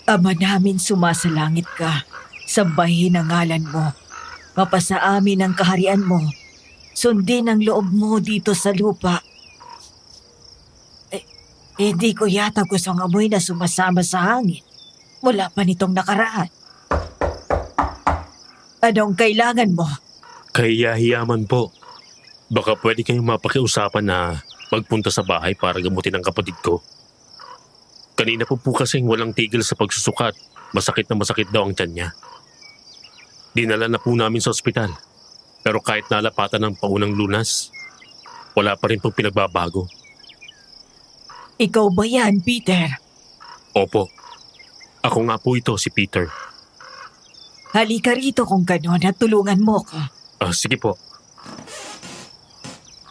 Ama namin sumasalangit ka, sambahin ang ngalan mo. Mapasa amin ang kaharian mo. Sundin ang loob mo dito sa lupa. Hindi ko yata gustong amoy na sumasama sa hangin mula pa nitong nakaraan. Anong kailangan mo? Kay yahiyaman po. Baka pwede kayong mapakiusapan na magpunta sa bahay para gamutin ang kapatid ko. Kanina po kasing walang tigil sa pagsusukat. Masakit na masakit daw ang tiyan niya. Dinala na po namin sa ospital. Pero kahit nalapatan ng paunang lunas, wala pa rin pong pinagbabago. Ikaw ba yan, Peter? Opo. Ako nga po ito, si Peter. Halika rito kung gano'n at tulungan mo ko. Sige po.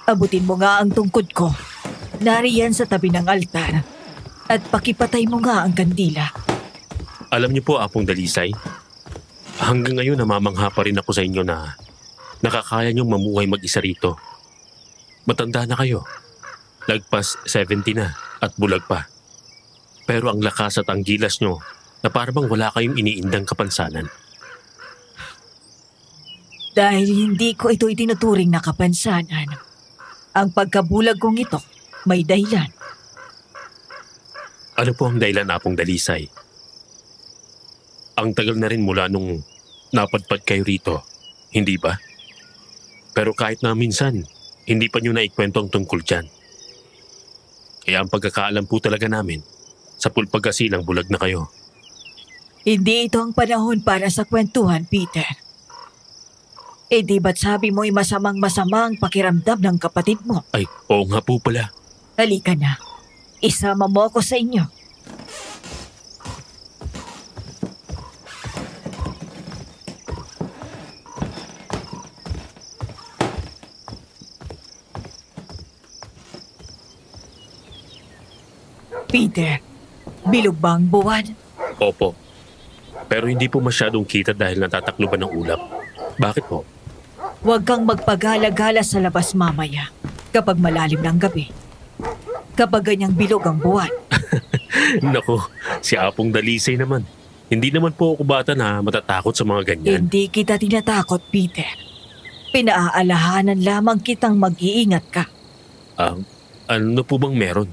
Abutin mo nga ang tungkod ko. Nariyan sa tabi ng altar. At pakipatay mo nga ang kandila. Alam niyo po, Apong Dalisay, hanggang ngayon namamangha pa rin ako sa inyo na nakakaya niyong mamuhay mag-isa rito. Matanda na kayo. Lagpas 70 na at bulag pa. Pero ang lakas at ang gilas niyo na parang wala kayong iniindang kapansanan. Dahil hindi ko ito itinuturing na kapansanan. Ang pagkabulag kong ito may dahilan. Ano po ang dahilan, Apong Dalisay? Ang tagal na rin mula nung napadpad kayo rito, hindi ba? Pero kahit na minsan, hindi pa nyo naikwento ang tungkol dyan. Kaya ang pagkakaalam po talaga namin, sa pulpagkasilang bulag na kayo. Hindi ito ang panahon para sa kwentuhan, Peter. Di ba't sabi mo'y masamang-masamang pakiramdam ng kapatid mo? Ay, oo nga po pala. Halika na. Isama mo ako sa inyo. Peter, bilog ba ang buwan? Opo. Pero hindi po masyadong kita dahil natatakloban ng ulap. Bakit po? Huwag kang magpagala-gala sa labas mamaya kapag malalim ng gabi. Kapag ganyang bilog ang buwan. Nako, si Apong Dalisay naman. Hindi naman po ako bata na matatakot sa mga ganyan. Hindi kita tinatakot, Peter. Pinaaalahanan lamang kitang mag-iingat ka. Ano po bang meron?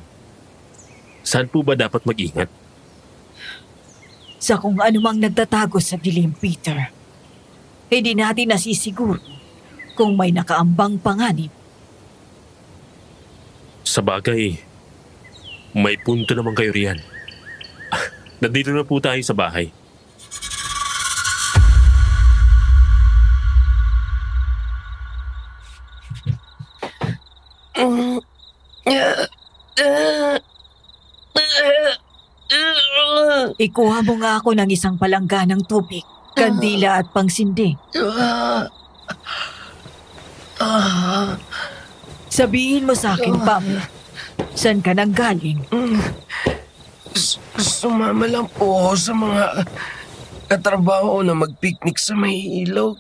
Saan po ba dapat mag-ingat? Sa kung anumang nagtatago sa dilim, Peter. Hindi natin nasisiguro kung may nakaambang panganib. Sa bagay, may punto naman kayo riyan. Nandito na po tayo sa bahay. Ikuha mo nga ako ng isang palangga ng tubig, kandila at pangsindi. Sabihin mo sa akin, Pablo, saan ka nang galing? Sumama lang po ako sa mga katrabaho na mag-picnic sa may ilog.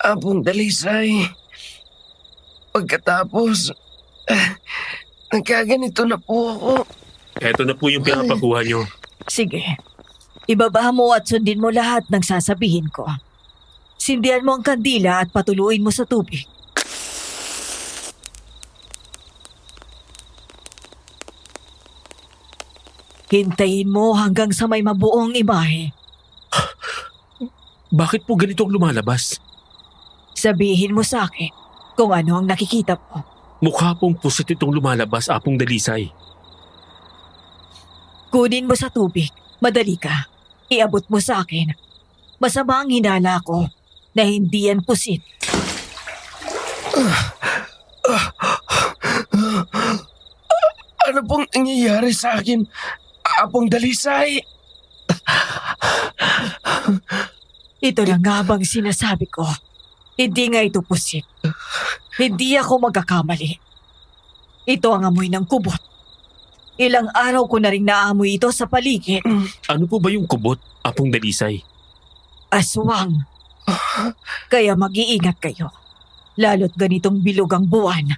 Apong Dalisay. Pagkatapos, nagkaganito na po ako. Eto na po yung pinapakuha nyo. Sige, ibaba mo at sundin mo lahat ng sasabihin ko. Sindihan mo ang kandila at patuluin mo sa tubig. Hintayin mo hanggang sa may mabuong imahe. Bakit po ganito ang lumalabas? Sabihin mo sa akin kung ano ang nakikita mo. Mukha pong pusit itong lumalabas, Apong Dalisay. Kunin mo sa tubig. Madali ka. Iabot mo sa akin. Masama ang hinala ko na hindi yan pusit. Ano pong nangyayari sa akin, Apong Dalisay? Ito na nga bang sinasabi ko. Hindi nga ito pusit. Hindi ako magkakamali. Ito ang amoy ng kubot. Ilang araw ko na rin naamoy ito sa paligid. Ano po ba yung kubot, Apong Dalisay? Aswang. Kaya mag-iingat kayo. Lalo't ganitong bilog ang buwan.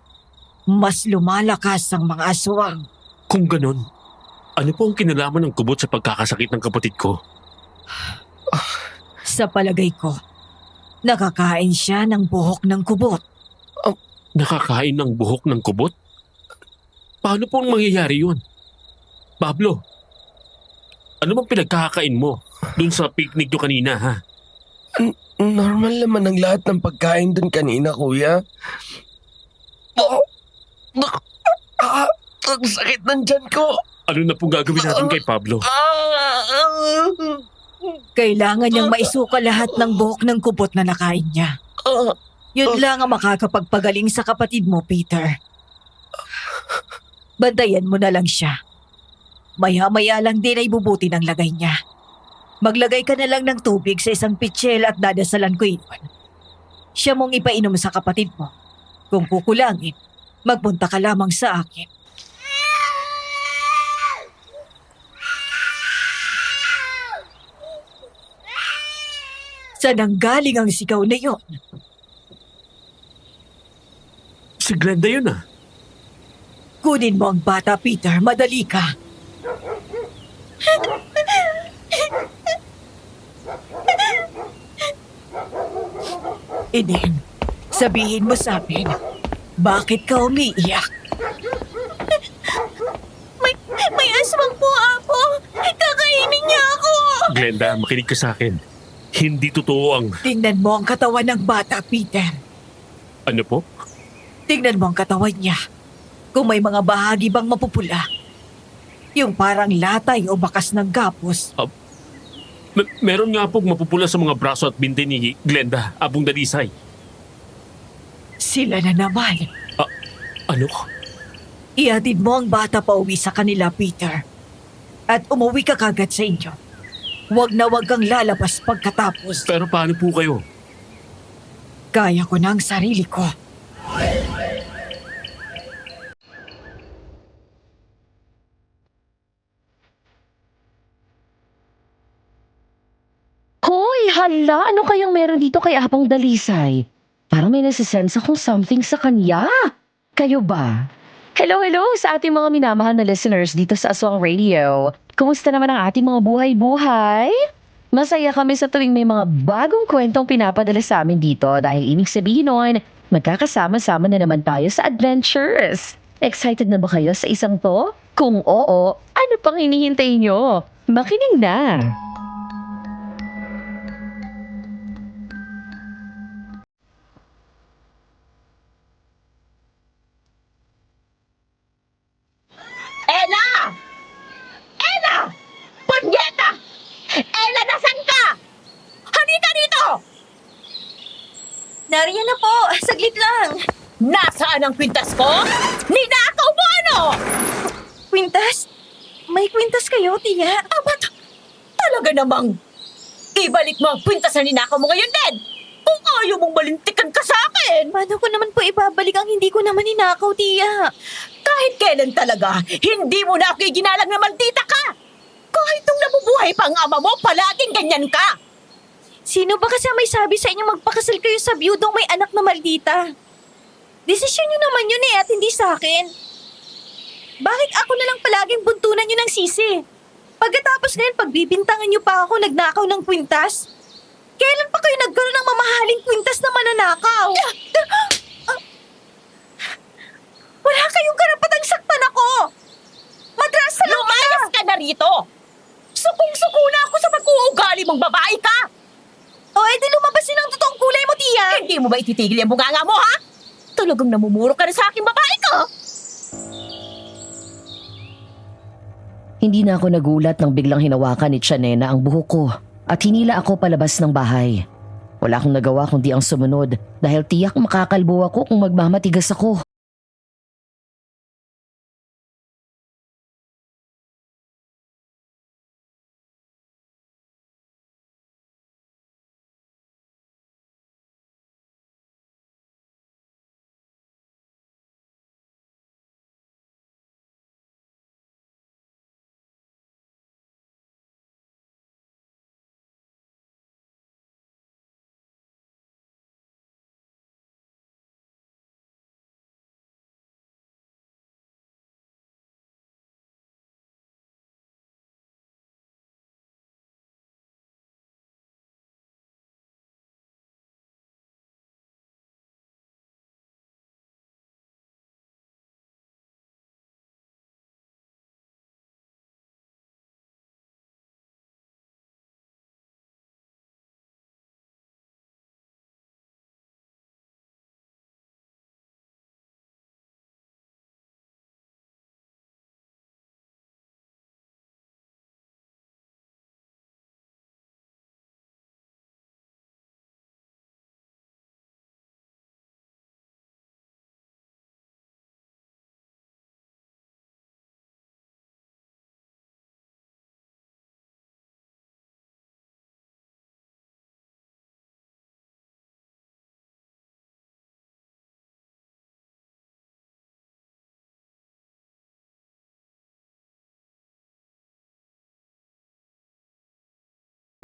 Mas lumalakas ang mga aswang. Kung ganon, Ano po ang kinalaman ng kubot sa pagkakasakit ng kapatid ko? Sa palagay ko, nakakain siya ng buhok ng kubot. Nakakain ng buhok ng kubot? Paano po ang mangyayari yun? Pablo, ano bang pinagkakain mo dun sa picnic nyo kanina, ha? Normal naman ang lahat ng pagkain dun kanina, kuya. Ang sakit ng tiyan ko. Ano na pong gagawin natin kay Pablo? Kailangan niyang maisuka lahat ng buhok ng kubot na nakain niya. Yun lang ang makakapagpagaling sa kapatid mo, Peter. Bantayan mo na lang siya. Maya-maya lang din ay bubuti ng lagay niya. Maglagay ka na lang ng tubig sa isang pitsil at dadasalan ko iyon. Siya mong ipainom sa kapatid mo. Kung kukulangin, magpunta ka lamang sa akin. Saan ang galing ang sigaw na yon? Si Glenda yun, ah. Kunin mo ang bata, Peter. Madali ka. Eden, sabihin mo sa amin, bakit ka umiiyak? May aswang po, Apo. Kakainin niya ako. Glenda, makinig ka sa akin. Hindi totoo ang... Tingnan mo ang katawan ng bata, Peter. Ano po? Tingnan mo ang katawan niya. Kung may mga bahagi bang mapupula. Yung parang latay o bakas ng gapos. Meron nga pong mapupula sa mga braso at binte ni Glenda, Apong Dalisay. Sila na naman. Ano? Ihatid mo ang bata pa uwi sa kanila, Peter. At umuwi ka kagad sa inyo. Huwag na huwag kang lalabas pagkatapos. Pero paano po kayo? Kaya ko na ang sarili ko. Hoy, hala! Ano kayang meron dito kay Apong Dalisay? Parang may nasisense akong something sa kanya. Kayo ba? Hello sa ating mga minamahal na listeners dito sa Aswang Radio. Kumusta naman ang ating mga buhay-buhay? Masaya kami sa tuwing may mga bagong kwentong pinapadala sa amin dito dahil ibig sabihin nun, magkakasama-sama na naman tayo sa adventures. Excited na ba kayo sa isang to? Kung oo, ano pang hinihintay nyo? Makinig na! Ella! Ella! Punyeta! Ella, nasan ka? Halika dito! Nariyan na po. Saglit lang. Nasaan ang kwintas ko? Ninakaw mo ano? Kwintas? May kwintas kayo, tiya? Talaga namang ibalik mo ang kwintas na ninakaw mo ngayon din! Kung ayaw mong malintikan ka sa akin! Paano ko naman po ibabalik ang hindi ko naman ninakaw, tiya? Kahit kailan talaga, hindi mo na ako iginalang na maldita ka! Kahit nung nabubuhay pa ang ama mo, palaging ganyan ka! Sino ba kasi ang may sabi sa inyo magpakasal kayo sa biyudong may anak na maldita? Desisyon niyo naman yun at hindi sa akin. Bakit ako na lang palaging buntunan niyo ng sisi? Pagkatapos ngayon, pagbibintangan niyo pa ako nagnakaw ng kwintas? Kailan pa kayo nagkaroon ng mamahaling kwintas na mananakaw? Wala kayong karapatang saktan ako! Madrasa lang Lumayas ka na rito! Sukong-suko na ako sa pag-uugali mong babae ka! O edi lumabas din ang totoong kulay mo, tiya! Hindi mo ba ititigil yung bunganga mo, ha? Talagang namumuro ka na sa aking babae ka! Hindi na ako nagulat nang biglang hinawakan ni Chanena ang buhok ko at hinila ako palabas ng bahay. Wala akong nagawa kundi ang sumunod dahil tiyak makakalbo ako kung magmamatigas ako.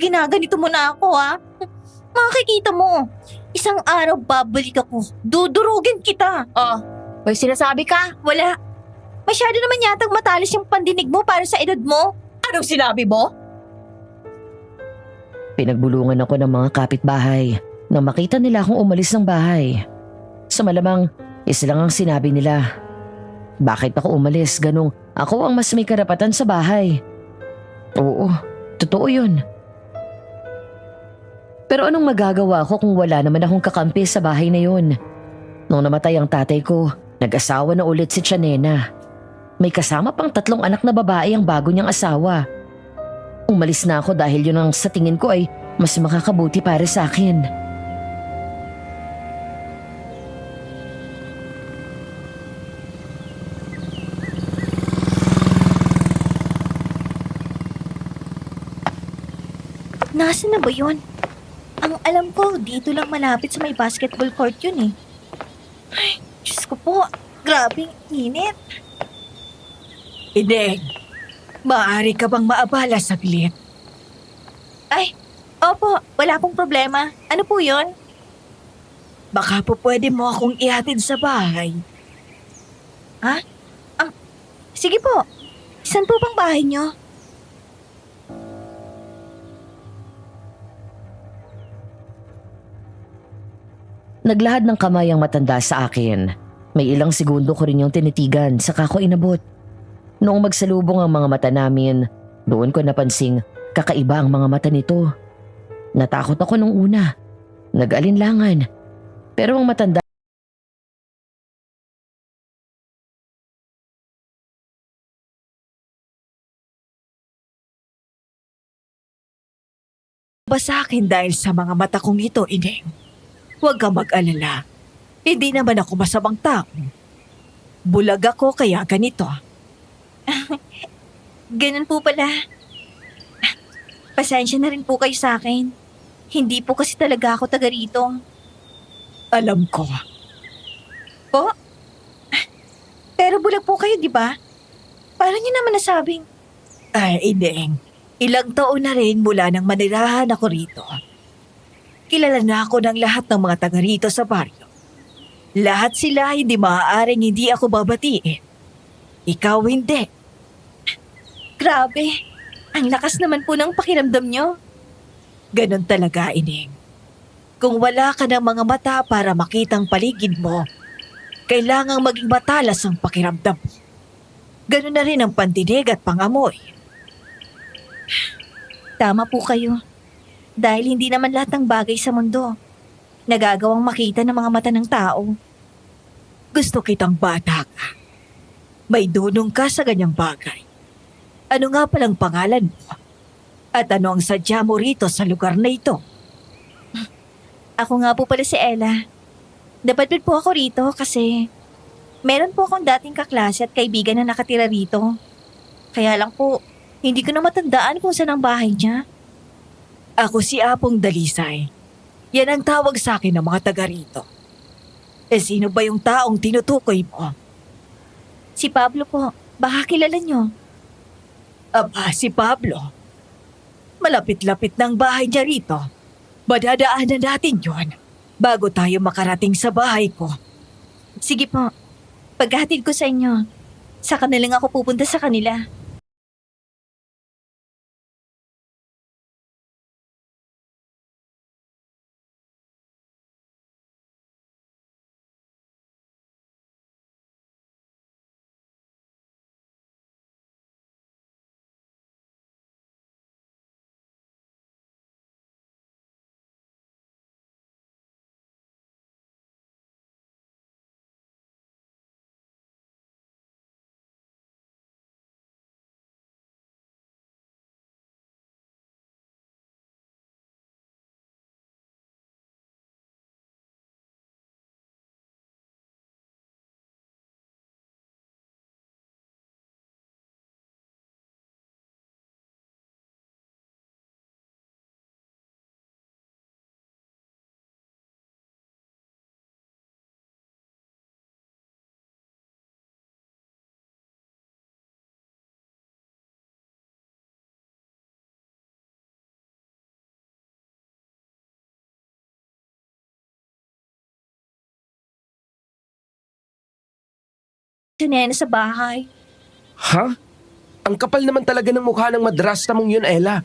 Ginaganito mo na ako ha. Makikita mo. Isang araw babalik ako. Dudurugin kita. Oh, may sinasabi ka? Wala. Masyado naman yatang matalas yung pandinig mo para sa edad mo. Anong sinabi mo? Pinagbulungan ako ng mga kapitbahay nang makita nila akong umalis ng bahay. Sa malamang, isa lang ang sinabi nila. Bakit ako umalis? Ganong ako ang mas may karapatan sa bahay. Oo, totoo yun. Pero anong magagawa ko kung wala naman akong kakampi sa bahay na yun? Nung namatay ang tatay ko, nag-asawa na ulit si Chanena. May kasama pang 3 anak na babae ang bago niyang asawa. Umalis na ako dahil yun ang sa tingin ko ay mas makakabuti para sa akin. Nasaan na ba yun? Ang alam ko, dito lang malapit sa may basketball court yun eh. Ay, Diyos ko po. Grabing init. Ineng, maaari ka bang maabala saglit? Ay, opo. Wala pong problema. Ano po yun? Baka po pwede mo akong ihatid sa bahay. Sige po. Saan po bang bahay niyo? Naglahad ng kamay ang matanda sa akin. May ilang segundo ko rin yung tinitigan saka ko inabot. Noong magsalubong ang mga mata namin, doon ko napansing kakaiba ang mga mata nito. Natakot ako nung una. Nag-alinlangan. Pero ang matanda Ba sa akin dahil sa mga mata kong ito, Ineng? Huwag kang mag-alala. Hindi naman ako masamang tao. Bulag ako kaya ganito. Ganun po pala. Pasensya na rin po kayo sa akin. Hindi po kasi talaga ako taga rito. Alam ko. Po? Pero bulag po kayo, di ba? Paano niyo naman nasabing? Ay, Ineng. Ilang taon na rin mula nang manirahan ako rito. Kilala na ako ng lahat ng mga taga rito sa baryo. Lahat sila hindi maaaring hindi ako babatiin. Ikaw hindi. Grabe. Ang lakas naman po ng pakiramdam niyo. Ganon talaga, Ineng. Kung wala ka ng mga mata para makitang paligid mo, kailangang maging matalas ang pakiramdam mo. Ganon na rin ang pandinig at pangamoy. Tama po kayo. Dahil hindi naman lahat ng bagay sa mundo nagagawang makita ng mga mata ng tao. Gusto kitang bata ka. May dunong ka sa ganyang bagay. Ano nga palang pangalan mo? At ano ang sadya mo rito sa lugar na ito? Ako nga po pala si Ella. Napadpad po ako rito kasi meron po akong dating kaklase at kaibigan na nakatira rito. Kaya lang po, hindi ko na matandaan kung saan ang bahay niya. Ako si Apong Dalisay. Yan ang tawag sa akin ng mga taga rito. Sino ba yung taong tinutukoy mo? Si Pablo po. Baka kilala niyo. Aba, si Pablo. Malapit-lapit ng bahay niya rito. Madadaanan natin yon bago tayo makarating sa bahay ko. Sige po. Paghatid ko sa inyo, saka na lang ako pupunta sa kanila. Nena sa bahay. Ha? Ang kapal naman talaga ng mukha ng madrasta mong yun, Ella.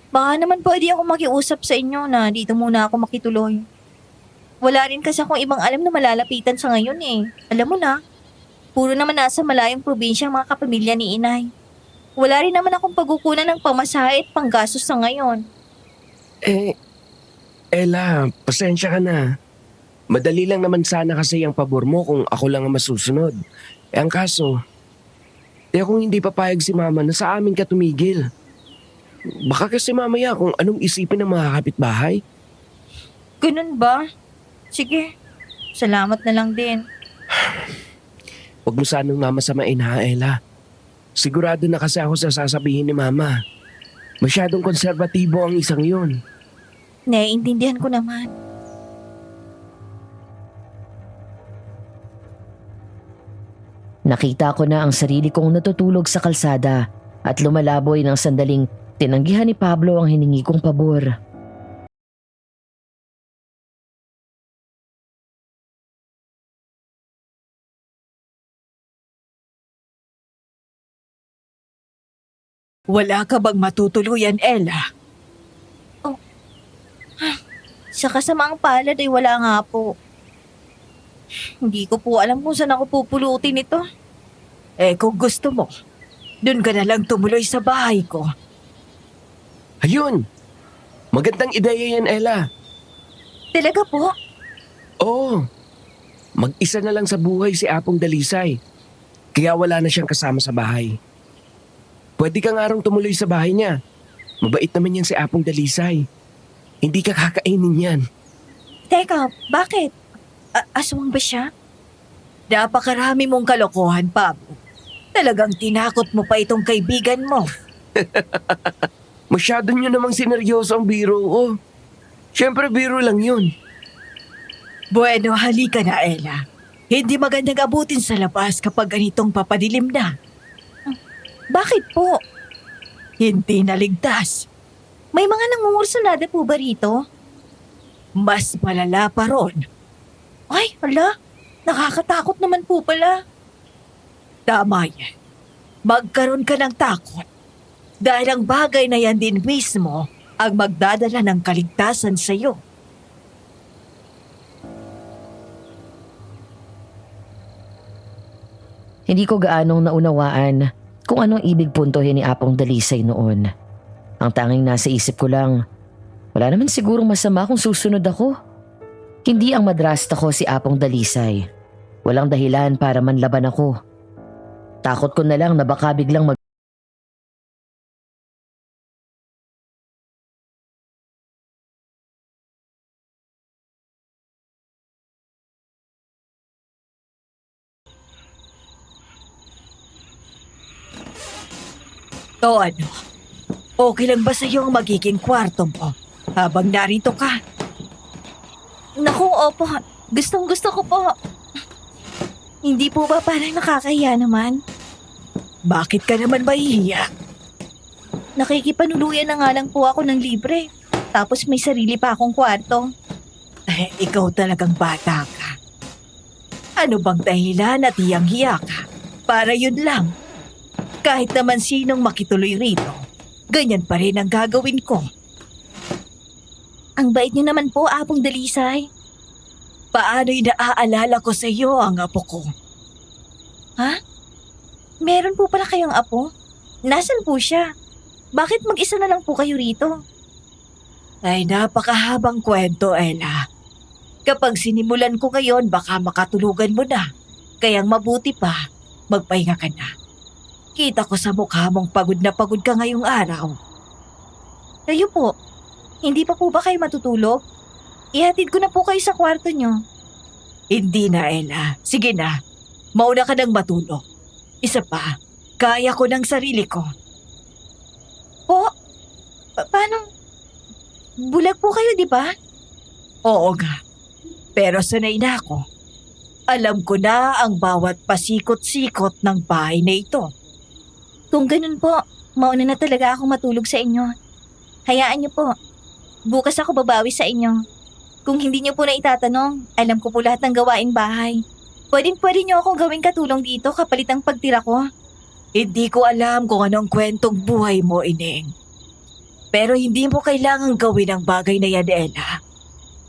Baka naman pwede ako makiusap sa inyo na dito muna ako makituloy. Wala rin kasi akong ibang alam na malalapitan sa ngayon eh. Alam mo na, puro naman nasa malayong probinsya ang mga kapamilya ni inay. Wala rin naman akong pagkukunan ng pamasahe at panggastos sa ngayon. Ella, pasensya ka na. Madali lang naman sana kasi ang pabor mo kung ako lang ang masusunod. Ang kaso, kung hindi papayag si mama na sa amin ka tumigil. Baka kasi mamaya kung anong isipin ng mga kapitbahay. Ganun ba? Sige, salamat na lang din. Huwag mo sanang mamasamain ha, Ella. Sigurado na kasi ako sa sasabihin ni mama. Masyadong konserbatibo ang isang yun. Naiintindihan ko naman. Nakita ko na ang sarili kong natutulog sa kalsada at lumalaboy ng sandaling tinanggihan ni Pablo ang hiningi kong pabor. Wala ka bang matutuluyan, Ella? Sa kasamaang palad ay wala nga po. Hindi ko po alam kung saan ako pupulutin ito. Kung gusto mo, dun ka na lang tumuloy sa bahay ko. Ayun! Magandang ideya yan, Ella. Talaga po? Oo. Mag-isa na lang sa buhay si Apong Dalisay. Kaya wala na siyang kasama sa bahay. Pwede ka nga rong tumuloy sa bahay niya. Mabait naman yan si Apong Dalisay. Hindi ka kakainin yan. Teka, bakit? Aswang ba siya? Napakarami mong kalokohan, Pablo. Talagang tinakot mo pa itong kaibigan mo. Masyado niyo namang sineryoso ang biro ko. Siyempre biro lang yun. Bueno, halika na, Ella. Hindi magandang abutin sa labas kapag ganitong papadilim na. Bakit po? Hindi naligtas. May mga nangungursunada po ba rito? Mas malala pa ron. Ay, hala. Nakakatakot naman po pala. Tama yan. Magkaroon ka ng takot. Dahil ang bagay na yan din mismo ang magdadala ng kaligtasan sa iyo. Hindi ko gaanong naunawaan kung anong ibig puntohin ni Apong Dalisay noon. Ang tanging nasa isip ko lang, wala naman sigurong masama kung susunod ako. Hindi ang madrasta ko si Apong Dalisay. Walang dahilan para manlaban ako. Takot ko na lang na baka biglang O ano? Okay lang ba sa iyo ang magiging kwarto mo habang narito ka? Naku, opo. Gustong gusto ko po. Hindi po ba parang nakakahiya naman? Bakit ka naman mahihiya? Nakikipanuluyan na nga lang po ako ng libre. Tapos may sarili pa akong kwarto. Ikaw talagang bata ka. Ano bang dahilan at hiyang-hiya ka? Para yun lang. Kahit naman sinong makituloy rito, ganyan pa rin ang gagawin ko. Ang bait niyo naman po, Apong Dalisay. Paano'y naaalala ko sa iyo ang apo ko? Ha? Meron po pala kayong apo? Nasaan po siya? Bakit mag-isa na lang po kayo rito? Ay, napakahabang kwento, Ella. Kapag sinimulan ko ngayon, baka makatulugan mo na. Kayang mabuti pa, magpahinga ka na. Kita ko sa mukha mong pagod na pagod ka ngayong araw. Kayo po, hindi pa po ba kayo matutulog? Ihatid ko na po kayo sa kwarto nyo. Hindi na, Ella. Sige na. Mauna ka nang matulog. Isa pa, kaya ko ng sarili ko. Po? Paano? Bulag po kayo, di ba? Oo nga. Pero sanay na ako. Alam ko na ang bawat pasikot-sikot ng bahay na ito. Kung ganun po, mauna na talaga ako matulog sa inyo. Hayaan niyo po. Bukas ako babawi sa inyo. Kung hindi niyo po na itatanong, alam ko po lahat ng gawaing bahay. Pwede niyo akong gawing katulong dito kapalit ng pagtira ko. Hindi ko alam kung anong kwentong buhay mo, Ineng. Pero hindi mo kailangang gawin ang bagay na yan, Ella.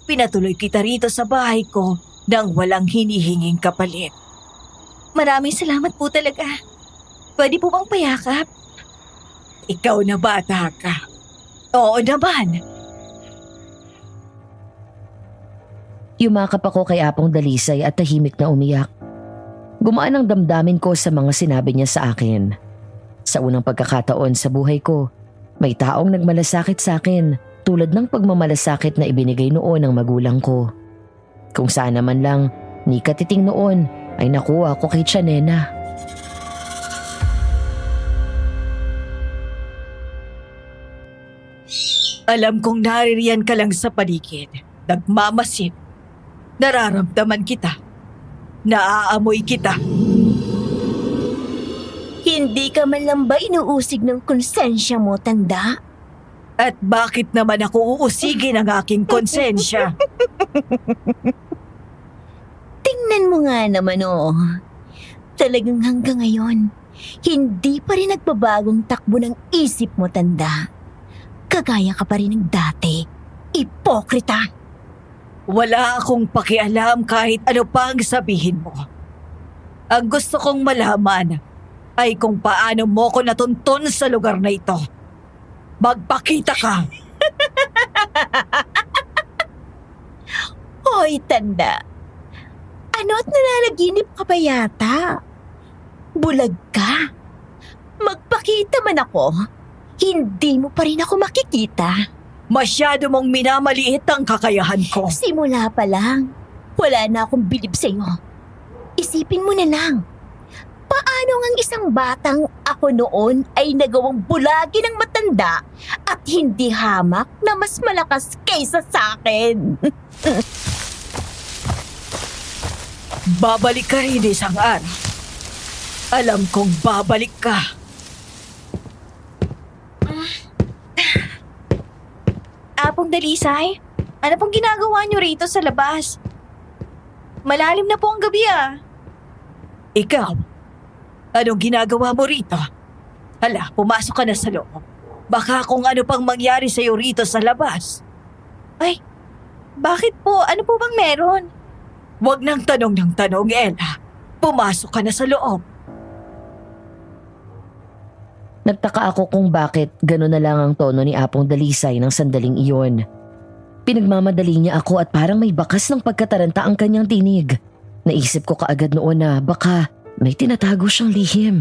Pinatuloy kita rito sa bahay ko nang walang hinihinging kapalit. Maraming salamat po talaga. Pwede po bang payakap? Ikaw na bata ka. Oo naman. Yumakap ako kay Apong Dalisay at tahimik na umiyak. Gumaan ang damdamin ko sa mga sinabi niya sa akin. Sa unang pagkakataon sa buhay ko, may taong nagmalasakit sa akin tulad ng pagmamalasakit na ibinigay noon ng magulang ko. Kung saan naman lang, ni katiting noon ay nakuha ko kay Tiyanena. Alam kong naririyan ka lang sa paligid. Nagmamasid. Nararamdaman kita. Naaamoy kita. Hindi ka man lang ba inuusig ng konsensya mo, tanda? At bakit naman ako uusigin ang aking konsensya? Tingnan mo nga naman Talagang hanggang ngayon, hindi pa rin nagbabagong takbo ng isip mo, tanda. Kagaya ka pa rin ng dati. Ipokrita! Wala akong pakialam kahit ano pa ang sabihin mo. Ang gusto kong malaman ay kung paano mo ko natuntun sa lugar na ito. Magpakita ka! Hoy, tanda. Ano't nananaginip ka pa yata? Bulag ka? Magpakita man ako, hindi mo pa rin ako makikita. Masyado mong minamaliit ang kakayahan ko. Simula pa lang, wala na akong bilib sa'yo. Isipin mo na lang, paano ang isang batang ako noon ay nagawang bulagi ng matanda at hindi hamak na mas malakas kaysa sa akin? Babalik ka rin isang araw. Alam kong babalik ka. Apong Dalisay, ano pong ginagawa niyo rito sa labas? Malalim na po ang gabi Ikaw, anong ginagawa mo rito? Hala, pumasok ka na sa loob. Baka kung ano pang mangyari sa'yo rito sa labas. Ay, bakit po? Ano po bang meron? Huwag nang tanong ng tanong, Ella. Pumasok ka na sa loob. Nagtaka ako kung bakit gano'n na lang ang tono ni Apong Dalisay ng sandaling iyon. Pinagmamadali niya ako at parang may bakas ng pagkataranta ang kanyang tinig. Naisip ko kaagad noon na baka may tinatago siyang lihim.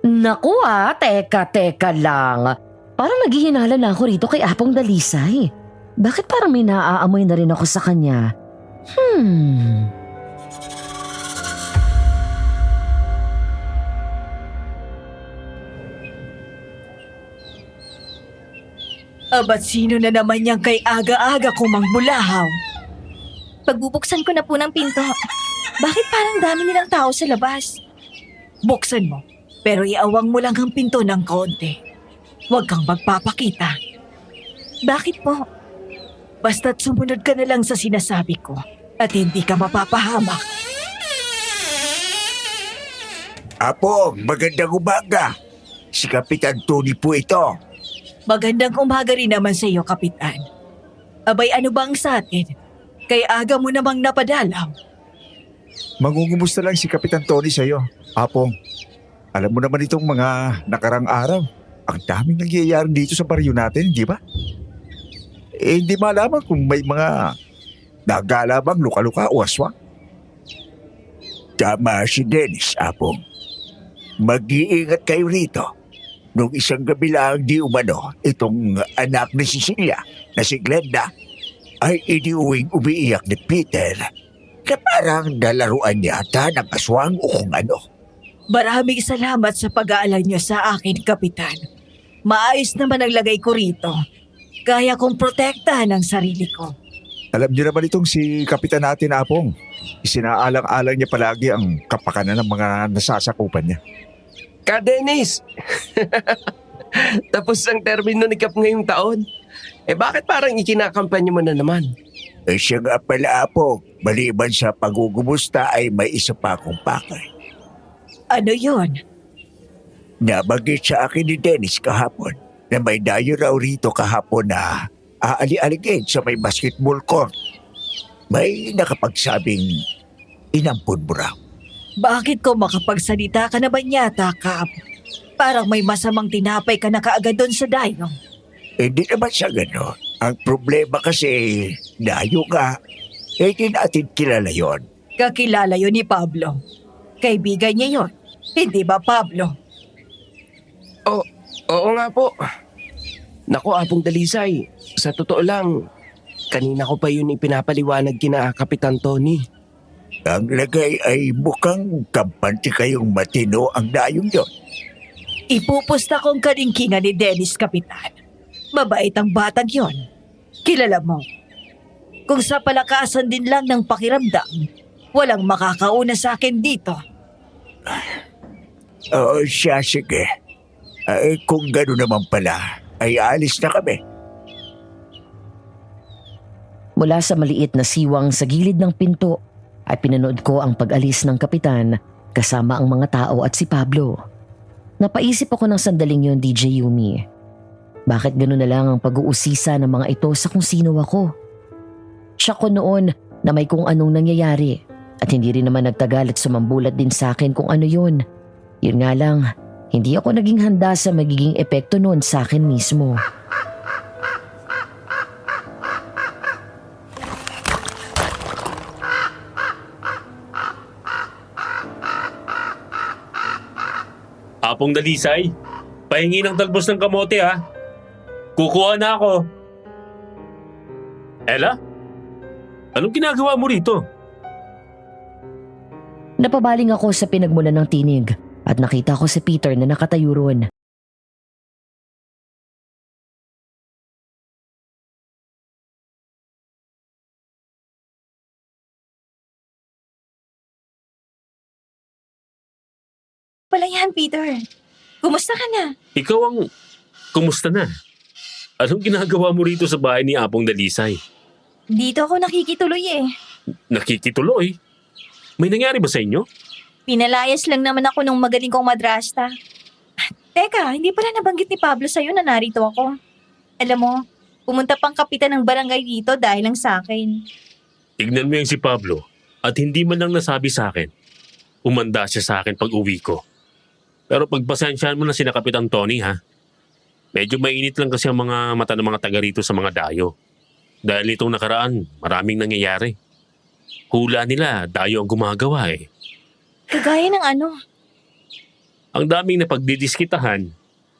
Naku teka lang. Parang naghihinala na ako rito kay Apong Dalisay. Bakit parang may naaamoy na rin ako sa kanya? Abat sino na naman niyang kay aga-aga kumangbulahaw? Pagbubuksan ko na po ng pinto. Bakit parang dami nilang tao sa labas? Buksan mo, pero iawang mo lang ang pinto ng konti. Huwag kang magpapakita. Bakit po? Basta't sumunod ka na lang sa sinasabi ko at hindi ka mapapahamak. Apo, magandang umaga. Si Kapitan Tony po ito. Magandang umaga rin naman sa iyo, Kapitan. Abay, ano bang sa atin? Kay aga mo namang napadalaw. Mangungumusta lang si Kapitan Tony sa'yo. Apong, alam mo naman itong mga nakarang araw. Ang daming nangyayari dito sa baryo natin, di ba? Hindi malaman kung may mga nagalabang luka-luka o aswang. Tama si Dennis, Apong. Mag-iingat kayo rito. Nung isang gabi lang di umano, itong anak ni Cecilia na si Glenda ay iniuwing umiiyak ni Peter na parang nalaruan yata ng aswang o kung ano. Maraming salamat sa pag-aalala niyo sa akin, Kapitan. Maayos naman ang lagay ko rito. Kaya kong protektahan ang sarili ko. Alam niyo naman itong si Kapitan natin, Apong. Isinaalang-alang niya palagi ang kapakanan ng mga nasasakupan niya. Ka Dennis! Tapos ang termino ni Kap ngayong taon. Bakit parang ikinakampanya mo na naman? Siya nga pala, Apong. Maliban sa pagugumusta ay may isa pa akong pakay. Ano yon? Nabanggit sa akin ni Dennis kahapon na may dayo raw rito kahapon na aali-aligid sa may basketball court. May nakapagsabing inampun mo raw. Bakit ko makapagsalita ka na ba yata, Kap? Parang may masamang tinapay ka na kaagad doon sa dayo. Hindi naman sa gano'n. Ang problema kasi, dayo nga. Hindi natin kilala yon. Kakilala yon ni Pablo. Kaibigan niya yon. Hindi ba, Pablo? Oo nga po. Naku, Apong Dalisay. Sa totoo lang, kanina ko pa yun ipinapaliwanag kina Kapitan Tony. Ang lagay ay mukhang kampante kayong matino ang dayong yon. Ipupusta kong kalingkingan ni Dennis, Kapitan. Mabait ang batang yon. Kilala mo. Kung sa palakasan din lang ng pakiramdam, walang makakauna sa akin dito. Oo, siya, sige. Kung gano'n naman pala, ay alis na kami. Mula sa maliit na siwang sa gilid ng pinto ay pinanood ko ang pag-alis ng kapitan kasama ang mga tao at si Pablo. Napaisip ako ng sandaling yon, DJ Yumi. Bakit gano'n na lang ang pag-uusisa ng mga ito sa kung sino ako? Siya ko noon na may kung anong nangyayari at hindi rin naman nagtagal at sumambulat din sa akin kung ano yun. Yun nga lang, hindi ako naging handa sa magiging epekto noon sa akin mismo. Apong Dalisay, pahingi ng talbos ng kamote ha. Kukuha na ako. Ella? Anong ginagawa mo rito? Napabaling ako sa pinagmulan ng tinig at nakita ko si Peter na nakatayo roon. Pala yan, Peter. Kumusta ka na? Ikaw ang... Kumusta na? Anong ginagawa mo rito sa bahay ni Apong Dalisay? Dito ako nakikituloy eh. Nakikituloy? May nangyari ba sa inyo? Pinalayas lang naman ako nung magaling kong madrasta. Teka, hindi pala nabanggit ni Pablo sa'yo na narito ako. Alam mo, pumunta pang kapitan ng barangay dito dahil lang sa akin. Tignan mo yung si Pablo at hindi man lang nasabi sa akin. Umanda siya sa akin pag uwi ko. Pero pagpasensyahan mo na sina Kapitan Tony ha. Medyo mainit lang kasi ang mga mata ng mga taga rito sa mga dayo. Dahil itong nakaraan, maraming nangyayari. Hula nila, dayo ang gumagawa eh. Kagaya ng ano? Ang daming napagdidiskitahan.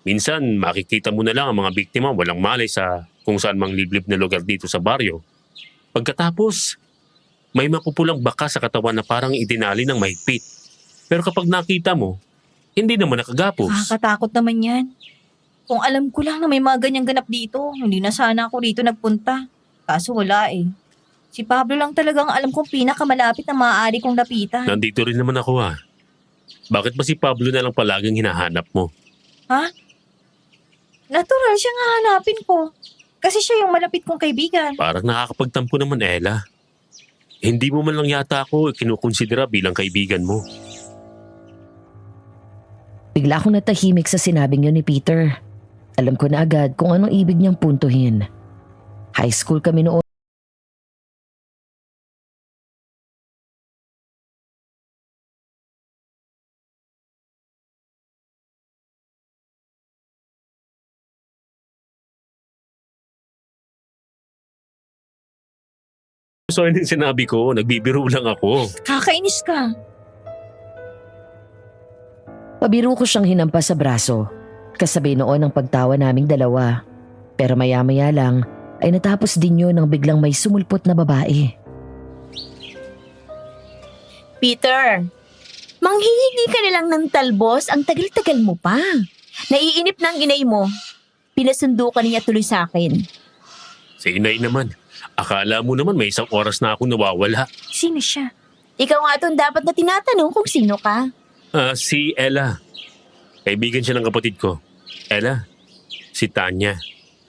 Minsan makikita mo na lang ang mga biktima walang malay sa kung saan mang liblib na lugar dito sa baryo. Pagkatapos, may mapupulang baka sa katawan na parang itinali ng mahigpit. Pero kapag nakita mo, hindi naman nakagapos. Nakakatakot naman yan. Kung alam ko lang na may mga ganyang ganap dito, hindi na sana ako rito nagpunta. Kaso wala eh. Si Pablo lang talagang alam kong pinakamalapit na maaari kong lapitan. Nandito rin naman ako ha. Bakit ba si Pablo na lang palaging hinahanap mo? Ha? Natural siya nga hanapin ko. Kasi siya yung malapit kong kaibigan. Parang nakakapagtampo naman, Ella. Hindi mo man lang yata ako kinukonsidera bilang kaibigan mo. Bigla akong natahimik sa sinabing yun ni Peter. Alam ko na agad kung anong ibig niyang puntuhin. High school kami noon. So hindi sinabi ko, nagbibiro lang ako. Kakainis ka. Pabiro ko siyang hinampas sa braso. Kasabay noon ang pagtawa naming dalawa. Pero maya-maya lang ay natapos din yun nang biglang may sumulpot na babae. Peter, manghihingi ka na lang ng talbos, ang tagal-tagal mo pa. Naiinip na ang inay mo. Pinasundo ka niya tuloy sa akin. Si inay naman. Akala mo naman may isang oras na akong nawawala. Sino siya? Ikaw nga itong dapat na tinatanong kung sino ka. Si Ella. Kaibigan siya ng kapatid ko. Ella, si Tanya.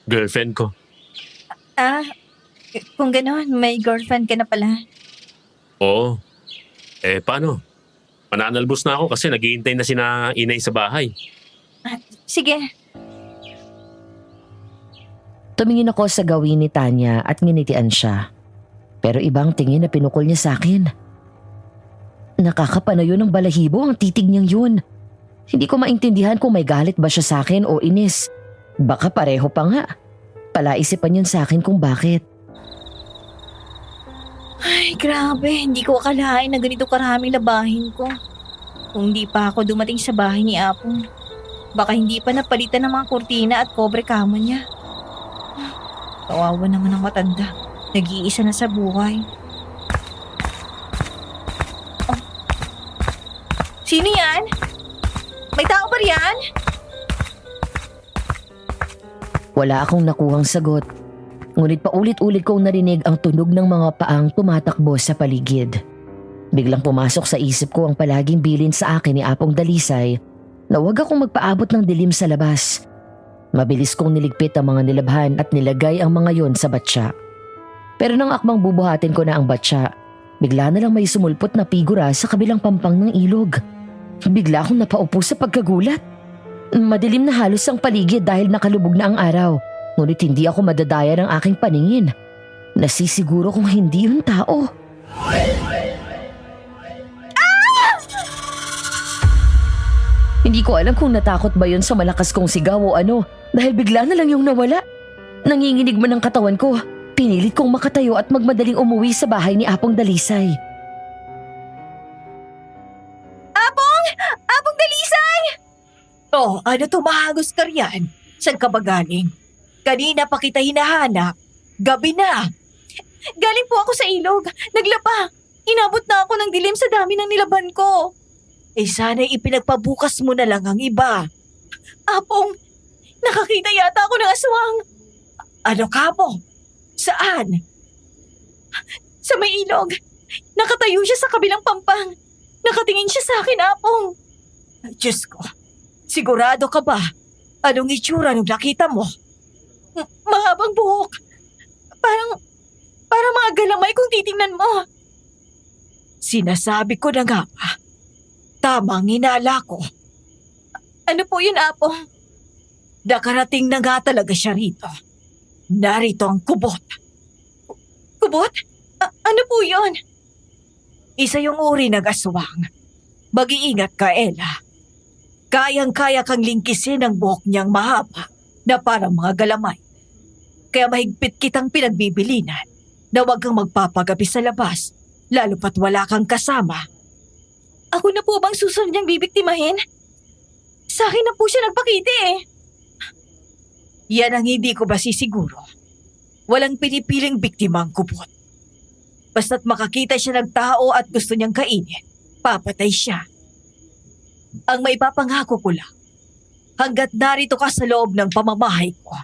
Girlfriend ko. Kung gano'n, may girlfriend ka na pala. Oo. Paano? Mananalbos na ako kasi naghihintay na sina inay sa bahay. Sige. Tumingin ako sa gawin ni Tanya at nginitian siya. Pero ibang tingin na pinukol niya sa akin. Nakakapanayo ng balahibo ang titig niyang yun. Hindi ko maintindihan kung may galit ba siya sa akin o inis. Baka pareho pa nga. Palaisipan yun sa akin kung bakit. Ay, grabe. Hindi ko akalain na ganito karaming labahin ko. Kung hindi pa ako dumating sa bahay ni Apong, baka hindi pa napalitan ng mga kurtina at kobre kama niya. Kawawa naman ang matanda. Nag-iisa na sa buhay. Oh. Sino yan? May tao ba riyan? Wala akong nakuhang sagot. Ngunit paulit-ulit kong narinig ang tunog ng mga paang tumatakbo sa paligid. Biglang pumasok sa isip ko ang palaging bilin sa akin ni Apong Dalisay na huwag akong magpaabot ng dilim sa labas. Mabilis kong niligpit ang mga nilabhan at nilagay ang mga yon sa batya. Pero nang akmang bubuhatin ko na ang batya, bigla na lang may sumulpot na figura sa kabilang pampang ng ilog. Bigla akong napaupo sa pagkagulat. Madilim na halos ang paligid dahil nakalubog na ang araw. Ngunit hindi ako madadaya ng aking paningin. Nasisiguro kung hindi yun tao. Hindi ko alam kung natakot ba yun sa malakas kong sigaw o ano dahil bigla na lang yung nawala. Nanginginig man ang katawan ko. Pinilit kong makatayo at magmadaling umuwi sa bahay ni Apong Dalisay. Apong Dalisay! Oh, ano tumahagos ka riyan? Saan ka ba galing? Kanina pa kita hinahanap. Gabi na. Galing po ako sa ilog. Naglaba. Inabot na ako ng dilim sa dami ng nilaban ko. Sana'y ipinagpabukas mo na lang ang iba. Apong, nakakita yata ako ng aswang. Ano ka mo? Saan? Sa may ilog. Nakatayo siya sa kabilang pampang. Nakatingin siya sa akin, Apong. Diyos ko. Sigurado ka ba? Anong itsura nung nakita mo? Mahabang buhok. Parang mga galamay kung titingnan mo. Sinasabi ko na nga ba? Tamang hinala ko. Ano po yun, Apong? Nakarating na nga talaga siya rito. Narito ang kubot. Kubot? Ano po yun? Isa yung uri ng aswang. Mag-iingat ka, Ella. Kayang-kaya kang lingkisin ang buhok niyang mahaba na parang mga galamay. Kaya mahigpit kitang pinagbibilinan na huwag kang magpapagabi sa labas, lalo pat wala kang kasama. Ako na po bang susunod niyang bibiktimahin? Sa akin na po siya nagpakiti eh. Yan ang hindi ko masisiguro. Walang pinipiling biktima ang kubot. Basta't makakita siya ng tao at gusto niyang kainin, papatay siya. Ang maipapangako ko lang, hanggat narito ka sa loob ng pamamahay ko,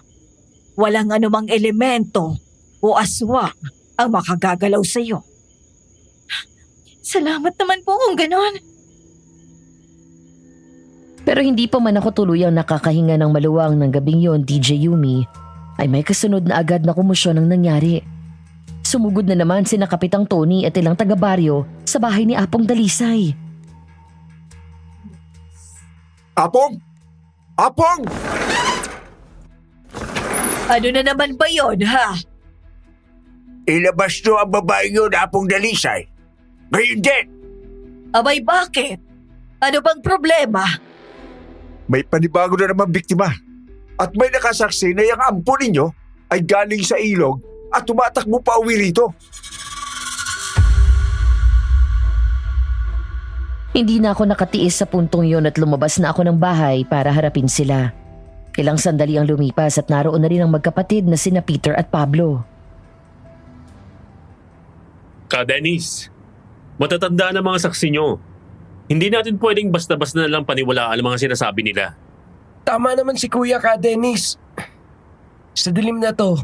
walang anumang elemento o aswang ang makagagalaw sa iyo. Salamat naman po kung ganon. Pero hindi pa man ako tuluyang nakakahinga ng maluwang ng gabing yon, DJ Yumi, ay may kasunod na agad na kumusyon ang nangyari. Sumugod na naman sina Kapitang Tony at ilang taga-baryo sa bahay ni Apong Dalisay. Apong! Apong! Ano na naman ba yon, ha? Ilabas nyo ang babaeng yun, Apong Dalisay. Ngayon din! Abay, bakit? Ano bang problema? May panibago na naman biktima. At may nakasaksi na yung ampo ninyo ay galing sa ilog at tumatakbo pa uwi rito. Hindi na ako nakatiis sa puntong yon at lumabas na ako ng bahay para harapin sila. Ilang sandali ang lumipas at naroon na rin ang magkapatid na sina Peter at Pablo. Dennis, matatanda na mga saksi nyo. Hindi natin pwedeng basta-basta na lang paniwalaan ang mga sinasabi nila. Tama naman si Kuya ka, Dennis. Sa dilim na to,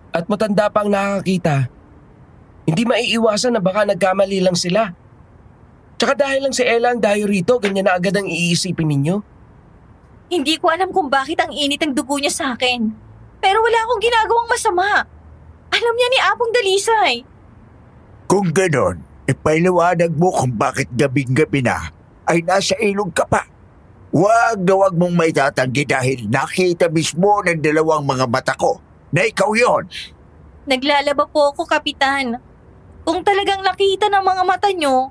at matanda pa ang nakakita, hindi maiiwasan na baka nagkamali lang sila. Tsaka dahil lang si Ella ang dayo rito, ganyan na agad ang iisipin ninyo. Hindi ko alam kung bakit ang init ng dugo niya sa akin. Pero wala akong ginagawang masama. Alam niya ni Apong Dalisay. Kung ganon, Ipaliwanag mo kung bakit gabing-gabi na ay nasa ilog ka pa. Huwag na huwag mong maitatanggi dahil nakita mismo ng dalawang mga mata ko na ikaw yon. Naglalaba po ako, Kapitan. Kung talagang nakita ng mga mata nyo,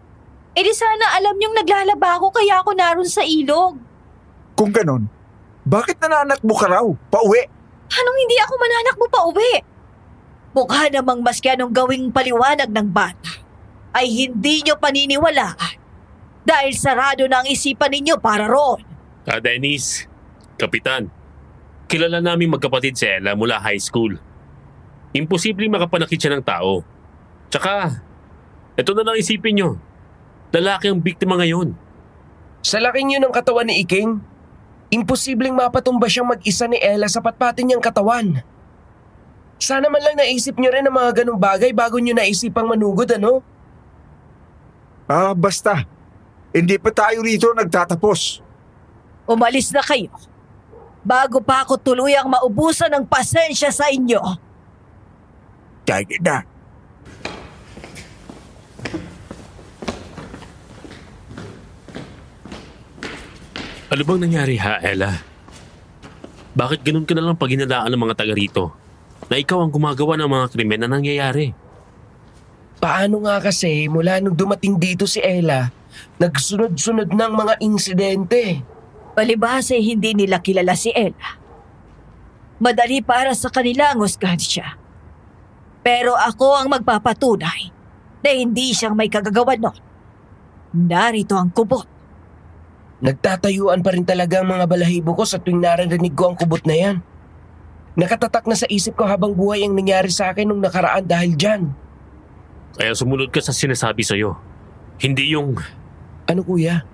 edi sana alam nyong naglalaba ako kaya ako naroon sa ilog. Kung ganon, bakit nananakbo ka raw? Pauwi? Anong hindi ako mananakbo pa uwi? Mukha namang maski anong gawing paliwanag ng bata ay hindi nyo paniniwalaan dahil sarado na ang isipan ninyo para roon. Dennis, Kapitan, kilala namin magkapatid si Ella mula high school. Imposibleng makapanakit siya ng tao. Tsaka, ito na lang isipin nyo. Lalaki ang biktima ngayon. Sa laking yun ng katawan ni Iking, imposibleng mapatumba siyang mag-isa ni Ella sa patpatin niyang katawan. Sana man lang naisip niyo rin ang mga ganong bagay bago niyo naisipang manugod, ano? Basta. Hindi pa tayo rito nagtatapos. Umalis na kayo bago pa ako tuluyang maubusan ng pasensya sa inyo. Sige na. Ano bang nangyari ha, Ella? Bakit ganun ka na lang paginalaan ng mga taga rito? Na ikaw ang gumagawa ng mga krimen na nangyayari. Paano nga kasi mula nung dumating dito si Ella, nagsunod-sunod ng mga insidente. Palibhasa hindi nila kilala si Ella. Madali para sa kanila ang husgahan siya. Pero ako ang magpapatunay na hindi siyang may kagagawa nun. Narito ang kubot. Nagtatayuan pa rin talaga ang mga balahibo ko sa tuwing narinig ko ang kubot na yan. Nakatatak na sa isip ko habang buhay ang nangyari sa akin nung nakaraan dahil dyan. Kaya sumunod ka sa sinasabi sa'yo. Hindi yung Ano kuya?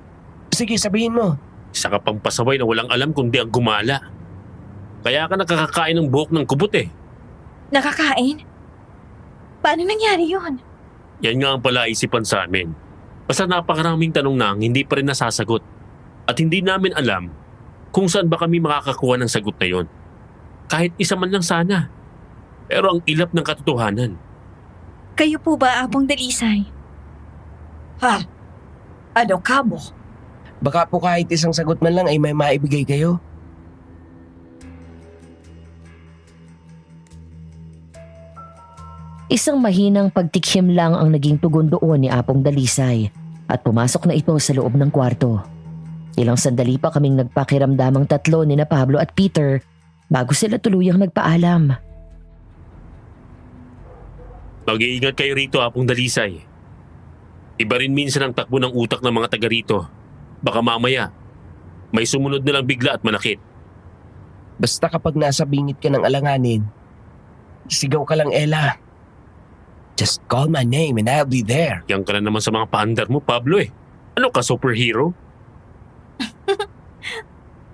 Sige, sabihin mo. isa ka pang pasaway na walang alam kundi ang gumala. Kaya ka nakakakain ng buhok ng kubot eh. Nakakain? Paano nangyari yun? Yan nga ang palaisipan sa amin. Basta napakaraming tanong na ang hindi pa rin nasasagot. At hindi namin alam kung saan ba kami makakakuha ng sagot na yon. Kahit isa man lang sana. Pero ang ilap ng katotohanan. Kayo po ba, Apong Dalisay? Ha? Ano ka mo? Baka po kahit isang sagot man lang ay may maibigay kayo. Isang mahinang pagtikhim lang ang naging tugon doon ni Apong Dalisay at pumasok na ito sa loob ng kwarto. Ilang sandali pa kaming nagpakiramdamang tatlo ni na Pablo at Peter bago sila tuluyang nagpaalam. Mag-iingat kayo rito, Apong Dalisay. Iba rin minsan ang takbo ng utak ng mga taga rito. Baka mamaya, may sumunod na lang bigla at manakit. Basta kapag nasa bingit ka ng alanganin, sigaw ka lang, Ella. Just call my name and I'll be there. Yan ka na naman sa mga paandar mo, Pablo eh. Ano ka, superhero?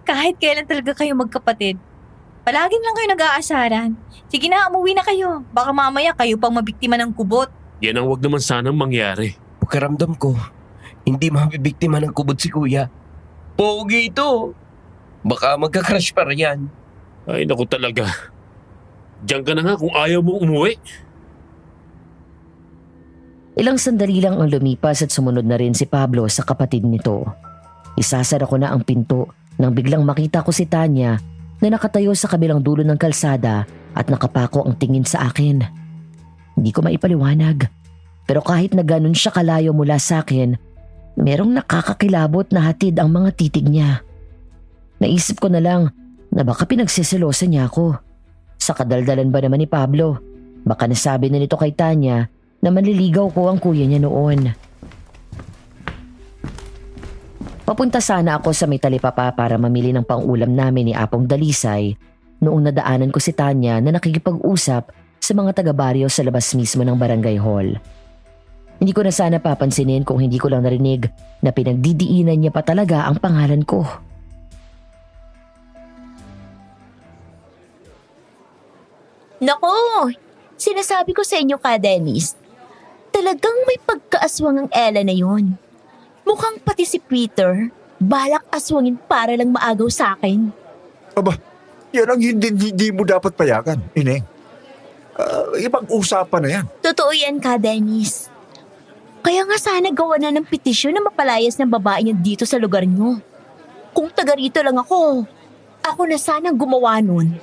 Kahit kailan talaga kayo magkapatid, palagi lang kayo nag-aasaran. Sige na, umuwi na kayo. Baka mamaya kayo pang mabiktima ng kubot. Yan ang wag naman sanang mangyari. Pakiramdam ko, hindi mabibiktima ng kubot si kuya. Pogi ito. Baka magka-crush pa riyan. Ay, naku talaga. Diyan ka na nga kung ayaw mong umuwi. Ilang sandali lang ang lumipas at sumunod na rin si Pablo sa kapatid nito. Isasara ko na ang pinto nang biglang makita ko si Tanya na nakatayo sa kabilang dulo ng kalsada at nakapako ang tingin sa akin. Hindi ko maipaliwanag. Pero kahit na ganun siya kalayo mula sa akin, merong nakakakilabot na hatid ang mga titig niya. Naisip ko na lang na baka pinagsisilosa niya ako. Sa kadaldalan ba naman ni Pablo? Baka nasabi na nito kay Tanya na manliligaw ko ang kuya niya noon. Papunta sana ako sa may talipapa para mamili ng pangulam namin ni Apong Dalisay noong nadaanan ko si Tanya na nakikipag-usap sa mga taga-baryo sa labas mismo ng barangay hall. Hindi ko na sana papansinin kung hindi ko lang narinig na pinagdidiinan niya pa talaga ang pangalan ko. Nako, sinasabi ko sa inyo ka, Dennis. Talagang may pagkaaswang ang Ella na yon. Mukhang pati si Peter, balak aswangin para lang maagaw sa akin. Aba, yan ang hindi mo dapat payagan, Ineng. Ibang usapan na yan. Totoo yan ka, Dennis. Kaya nga sana gawa na ng petisyon na mapalayas ng babae niya dito sa lugar niyo. Kung taga rito lang ako na sanang gumawa nun.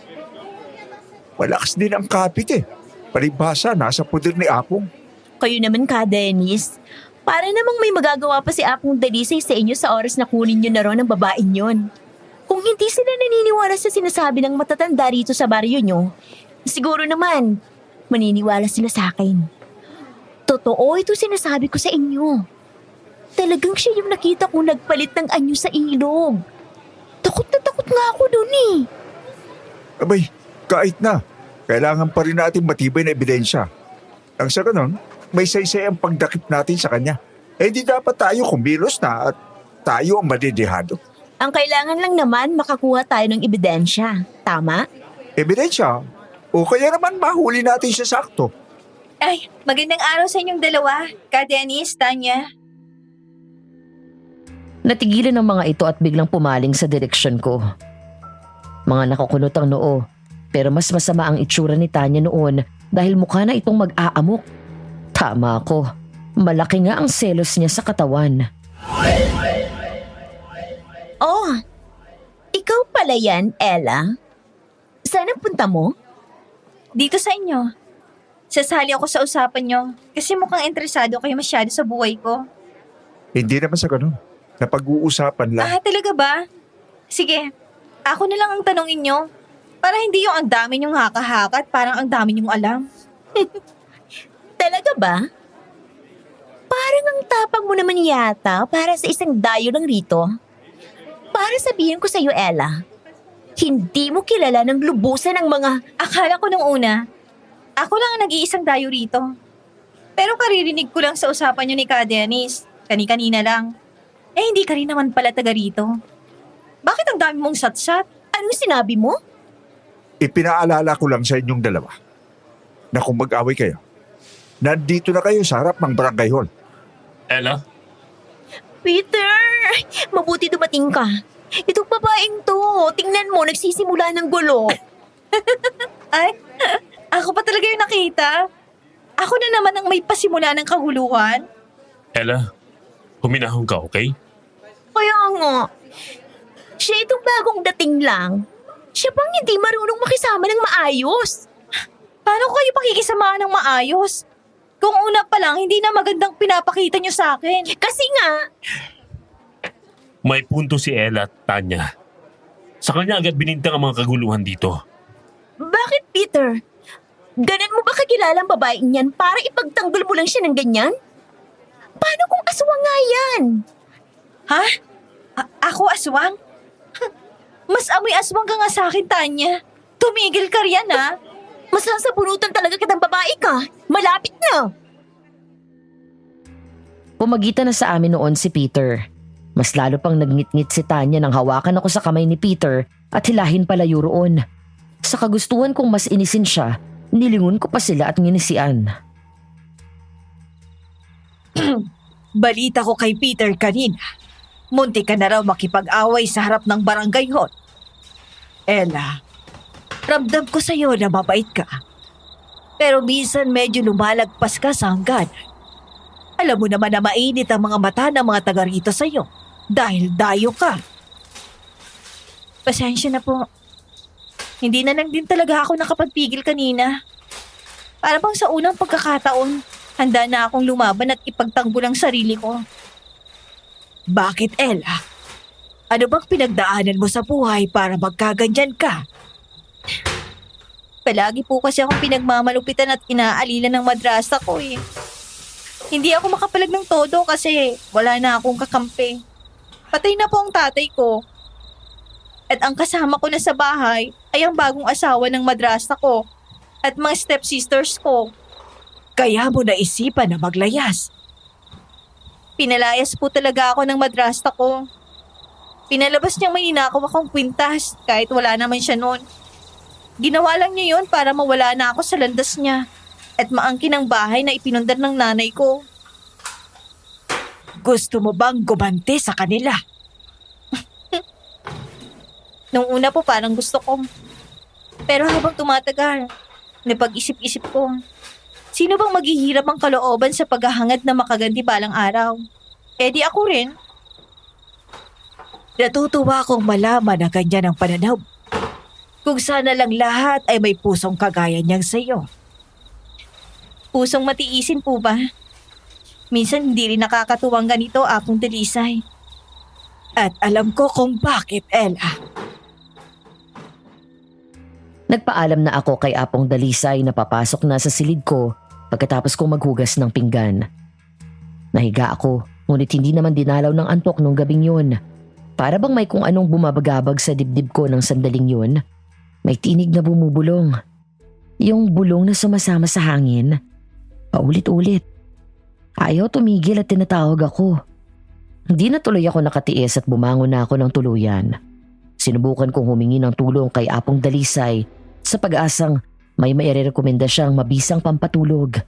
Malakas din ang kapit eh. Palibhasa, nasa puder ni Apong. Kayo naman ka, Dennis. Para namang may magagawa pa si Apong Dalisay sa inyo sa oras na kunin niyo na ron ang babaeng yon. Kung hindi sila naniniwala sa sinasabi ng matatanda rito sa baryo niyo, siguro naman, maniniwala sila sa akin. Totoo ito sinasabi ko sa inyo. Talagang siya yung nakita kong nagpalit ng anyo sa ilog. Takot na takot nga ako dun eh. Abay, kahit na. Kailangan pa rin natin matibay na ebidensya. Ang sa ganun, may saysay ang pagdakip natin sa kanya. Eh di dapat tayo kumilos na at tayo ang madidihado. Ang kailangan lang naman makakuha tayo ng ebidensya. Tama? Ebidensya? O kaya naman mahuli natin siya sakto. Ay, magandang araw sa inyong dalawa. Ka Dennis, Tanya. Natigilan ang mga ito at biglang pumaling sa direksyon ko. Mga nakakunot ang noo, pero mas masama ang itsura ni Tanya noon dahil mukha na itong mag-aamok. Tama ako, malaki nga ang selos niya sa katawan. Oh, ikaw pala yan, Ella. Saan ang punta mo? Dito sa inyo. Sasali ako sa usapan nyo kasi mukhang interesado kayo masyado sa buhay ko. Hindi naman sa ganun. Napag-uusapan lang. Ah, talaga ba? Sige, ako na lang ang tanongin nyo. Para hindi yung ang dami nyong haka-haka at parang ang dami nyong alam. Talaga ba? Parang ang tapang mo naman yata para sa isang dayo lang rito. Para sabihin ko sa iyo, Ella, hindi mo kilala ng lubusan ng mga... Akala ko nung una, ako lang ang nag-iisang dayo rito. Pero karirinig ko lang sa usapan nyo ni Ka Dennis. Kani-kanina lang. Eh hindi ka rin naman pala taga rito. Bakit ang dami mong satsat? Anong sinabi mo? Ipinaalala ko lang sa inyong dalawa na kung mag-away kayo, nandito na kayo sa harap ng barangay hall. Ella? Peter! Mabuti dumating ka. Itong babaeng to, tingnan mo, nagsisimula ng gulo. Ay, ako pa talaga yung nakita. Ako na naman ang may pasimula ng kahuluhan. Ella, huminahon ka, okay? Kaya nga, siya itong bagong dating lang. Siya pang hindi marunong makisama ng maayos. Paano ko kayo pakikisamahan ng maayos? Kung una pa lang, hindi na magandang pinapakita nyo sa akin. Kasi nga, May punto si Ella at Tanya. Sa kanya agad binintang ang mga kaguluhan dito. bakit Peter? Ganun mo ba kakilala ang babaeng yan para ipagtanggol mo lang siya ng ganyan? Paano kung aswang nga yan? Ha? Ako aswang? Mas amoy aswang ka nga sa akin, Tanya. Tumigil ka riyan, ha? Mas sasabunutan talaga kitang babae ka. Malapit na. Pumagitan na sa amin noon si Peter. Mas lalo pang nagngit-ngit si Tanya nang hawakan ako sa kamay ni Peter at hilahin palayo roon. Sa kagustuhan kong mas inisin siya, nilingon ko pa sila at nginisian. Balita ko kay Peter kanina. Munti ka na raw makipag-away sa harap ng barangay hall. Ella, ramdam ko sa'yo na mabait ka. Pero minsan medyo lumalagpas ka sa hangganan. Alam mo naman na mainit ang mga mata ng mga taga rito sa'yo dahil dayo ka. Pasensya na po. Hindi na lang din talaga ako nakapagpigil kanina. Para bang sa unang pagkakataon, handa na akong lumaban at ipagtanggol ang sarili ko. Bakit, Ella? Ano bang pinagdaanan mo sa buhay para magkaganyan ka? Palagi po kasi akong pinagmamalupitan at inaalilan ng madrasa ko eh. Hindi ako makapalag ng todo kasi wala na akong kakampi. Patay na po ang tatay ko. At ang kasama ko na sa bahay ay ang bagong asawa ng madrasa ko at mga stepsisters ko. Kaya mo naisipan na maglayas. Pinalayas po talaga ako ng madrasta ko. Pinalabas niyang may ninakaw akong kwintas kahit wala naman siya noon. Ginawa lang niya yun para mawala na ako sa landas niya at maangkin ang bahay na ipinundar ng nanay ko. Gusto mo bang gumanti sa kanila? Nung una po parang gusto ko. Pero habang tumatagal, napag-isip-isip ko, Sino bang maghihirap ang kalooban sa paghahangad na makaganti balang araw? Eh di ako rin. Natutuwa akong malaman na ganyan ang pananaw. Kung sana lang lahat ay may pusong kagaya niyang sa'yo. Pusong matiisin po ba? Minsan hindi rin nakakatuwang ganito, Apong Dalisay. At alam ko kung bakit, Ella. Nagpaalam na ako kay Apong Dalisay na papasok na sa silid ko pagkatapos kong maghugas ng pinggan. Nahiga ako, ngunit hindi naman dinalaw ng antok nung gabing yun. Para bang may kung anong bumabagabag sa dibdib ko ng sandaling yun. May tinig na bumubulong. Yung bulong na sumasama sa hangin. Paulit-ulit. Ayaw tumigil at tinatawag ako. Hindi na tuloy ako nakatiis at bumangon na ako ng tuluyan. Sinubukan kong humingi ng tulong kay Apong Dalisay sa pag-asang may mairerekomenda siyang mabisang pampatulog.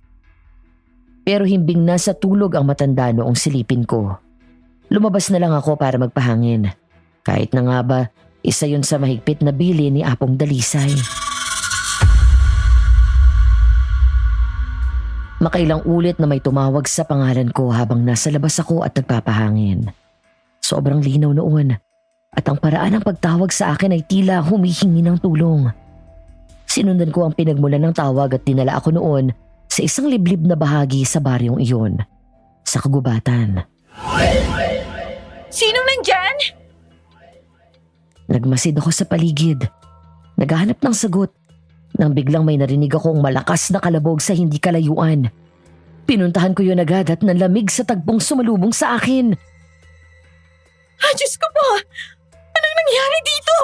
Pero himbing na sa tulog ang matanda noong silipin ko. Lumabas na lang ako para magpahangin. Kahit na nga ba, isa yun sa mahigpit na bili ni Apong Dalisay. Makailang ulit na may tumawag sa pangalan ko habang nasa labas ako at nagpapahangin. Sobrang linaw noon at ang paraan ng pagtawag sa akin ay tila humihingi ng tulong. Sinundan ko ang pinagmulan ng tawag at dinala ako noon sa isang liblib na bahagi sa baryong iyon, sa kagubatan. Sinong nandyan? Nagmasid ako sa paligid. Naghahanap ng sagot nang biglang may narinig akong malakas na kalabog sa hindi kalayuan. Pinuntahan ko yun agad at nanlamig sa tagpong sumalubong sa akin. Ah, Diyos ko po! Anong nangyari dito?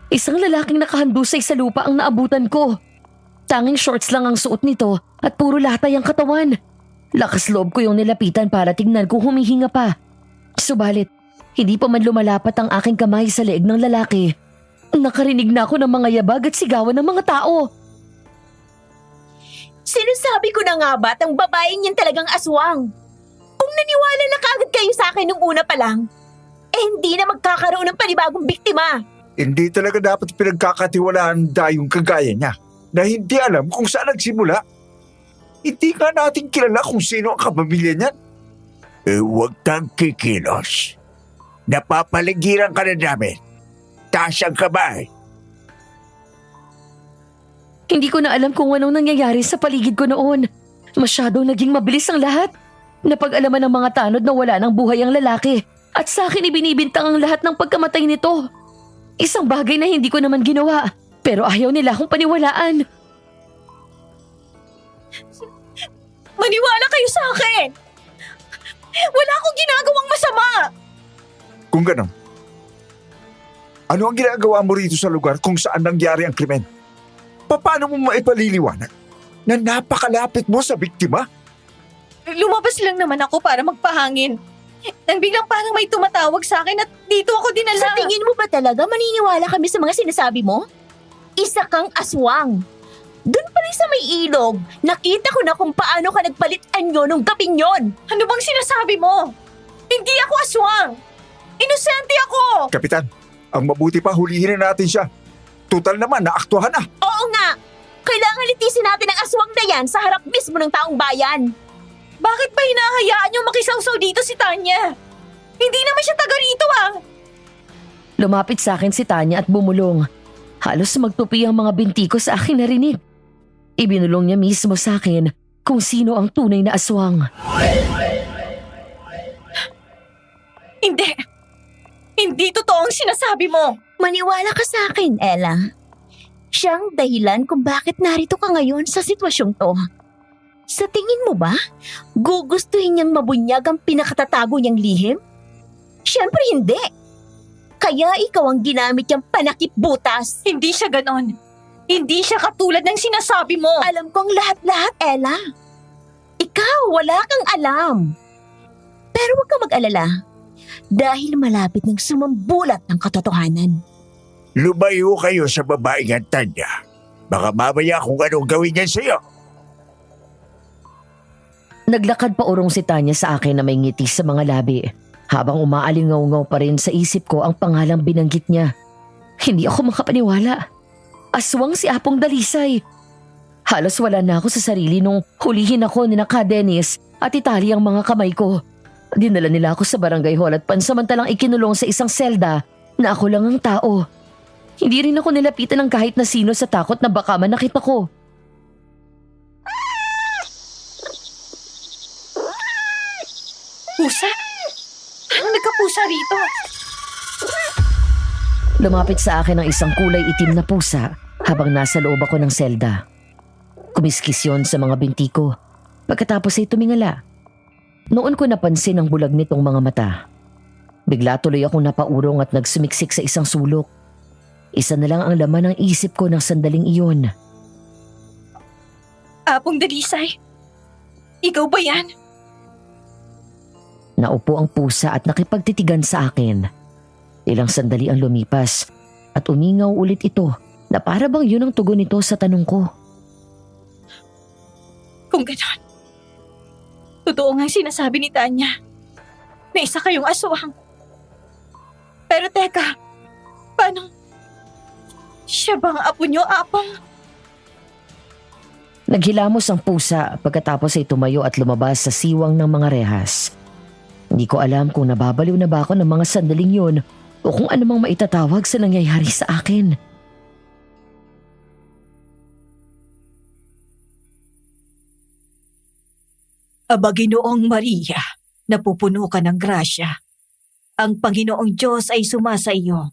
Isang lalaking nakahandusay sa lupa ang naabutan ko. Tanging shorts lang ang suot nito at puro latay ang katawan. Lakas loob ko yung nilapitan para tingnan kung humihinga pa. Subalit, hindi pa man lumalapat ang aking kamay sa leeg ng lalaki. Nakarinig na ako ng mga yabag at sigawan ng mga tao. Sinasabi ko na nga ba't ang babaeng yan talagang aswang? Kung naniwala na kaagad kayo sa akin nung una pa lang, hindi na magkakaroon ng panibagong biktima. Hindi talaga dapat pinagkakatiwalaan dayong kagaya niya na hindi alam kung saan nagsimula. Hindi nga natin kilala kung sino ang kapamilya niyan. Huwag kang kikilos. Napapaligiran ka na namin. Taas ang kamay. Hindi ko na alam kung anong nangyayari sa paligid ko noon. Masyadong naging mabilis ang lahat. Napag-alaman ng mga tanod na wala ng buhay ang lalaki. At sa akin ibinibintang ang lahat ng pagkamatay nito. Isang bagay na hindi ko naman ginawa. Pero ayaw nila akong paniwalaan. Maniwala kayo sa akin! Wala akong ginagawang masama! Kung ganon, ano ang ginagawa mo rito sa lugar kung saan nangyari ang krimen? Paano mo maipaliliwanag na napakalapit mo sa biktima? Lumabas lang naman ako para magpahangin. Nang biglang parang may tumatawag sa akin at dito ako dinala. Sa tingin mo ba talaga maniniwala kami sa mga sinasabi mo? Isa kang aswang. Doon pa rin sa may ilog, nakita ko na kung paano ka nagpalit anyo nung gabing yon. Ano bang sinasabi mo? Hindi ako aswang! Inosente ako! Kapitan, ang mabuti pa hulihin na natin siya. Total naman, naaktuhan na. Oo nga! Kailangan litisin natin ang aswang na yan sa harap mismo ng taong bayan. Bakit ba hinahayaan niyong makisawsaw dito si Tanya? Hindi naman siya taga rito ah! Lumapit sa akin si Tanya at bumulong. Halos magtupi ang mga binti ko sa aking narinig. Ibinulong niya mismo sa akin kung sino ang tunay na aswang. Hindi! Hindi totoo ang sinasabi mo! Maniwala ka sa akin, Ella. Siyang dahilan kung bakit narito ka ngayon sa sitwasyong to. Sa tingin mo ba, gugustuhin niyang mabunyag ang pinakatatago niyang lihim? Siyempre hindi. Kaya ikaw ang ginamit niyang panakip butas. Hindi siya ganon. Hindi siya katulad ng sinasabi mo. Alam ko ang lahat-lahat, Ella. Ikaw, wala kang alam. Pero huwag kang mag-alala. Dahil malapit nang sumambulat ng katotohanan. Lumayo kayo sa babaeng ang Tanya. Baka mamaya kung anong gawin niya sa'yo. Naglakad pa urong si Tanya sa akin na may ngiti sa mga labi, habang umaalingaw-ngaw pa rin sa isip ko ang pangalang binanggit niya. Hindi ako makapaniwala. Aswang si Apong Dalisay. Halos wala na ako sa sarili nung hulihin ako ni Ka Dennis at itali ang mga kamay ko. Dinala nila ako sa barangay hall at pansamantalang ikinulong sa isang selda na ako lang ang tao. Hindi rin ako nilapitan ng kahit na sino sa takot na baka manakit ako. Pusa? Anong nagkapusa rito? Lumapit sa akin ang isang kulay itim na pusa habang nasa loob ako ng selda. Kumiskis yun sa mga binti ko. Pagkatapos ay tumingala. Noon ko napansin ang bulag nitong mga mata. Bigla tuloy akong napaurong at nagsumiksik sa isang sulok. Isa na lang ang laman ng isip ko ng sandaling iyon. Apong Dalisay? Ikaw ba yan? Naupo ang pusa at nakipagtitigan sa akin. Ilang sandali ang lumipas at umingaw ulit ito na para bang yun ang tugon nito sa tanong ko. Kung ganon, totoo nga sinasabi ni Tanya na isa kayong aswang. Pero teka, paano? Siya bang apo niyo, Apong? Naghilamos ang pusa pagkatapos ay tumayo at lumabas sa siwang ng mga rehas. Hindi ko alam kung nababaliw na ba ako ng mga sandaling yun o kung anumang maitatawag sa nangyayari sa akin. Aba Ginoong Maria, napupuno ka ng grasya. Ang Panginoong Diyos ay sumasa iyo.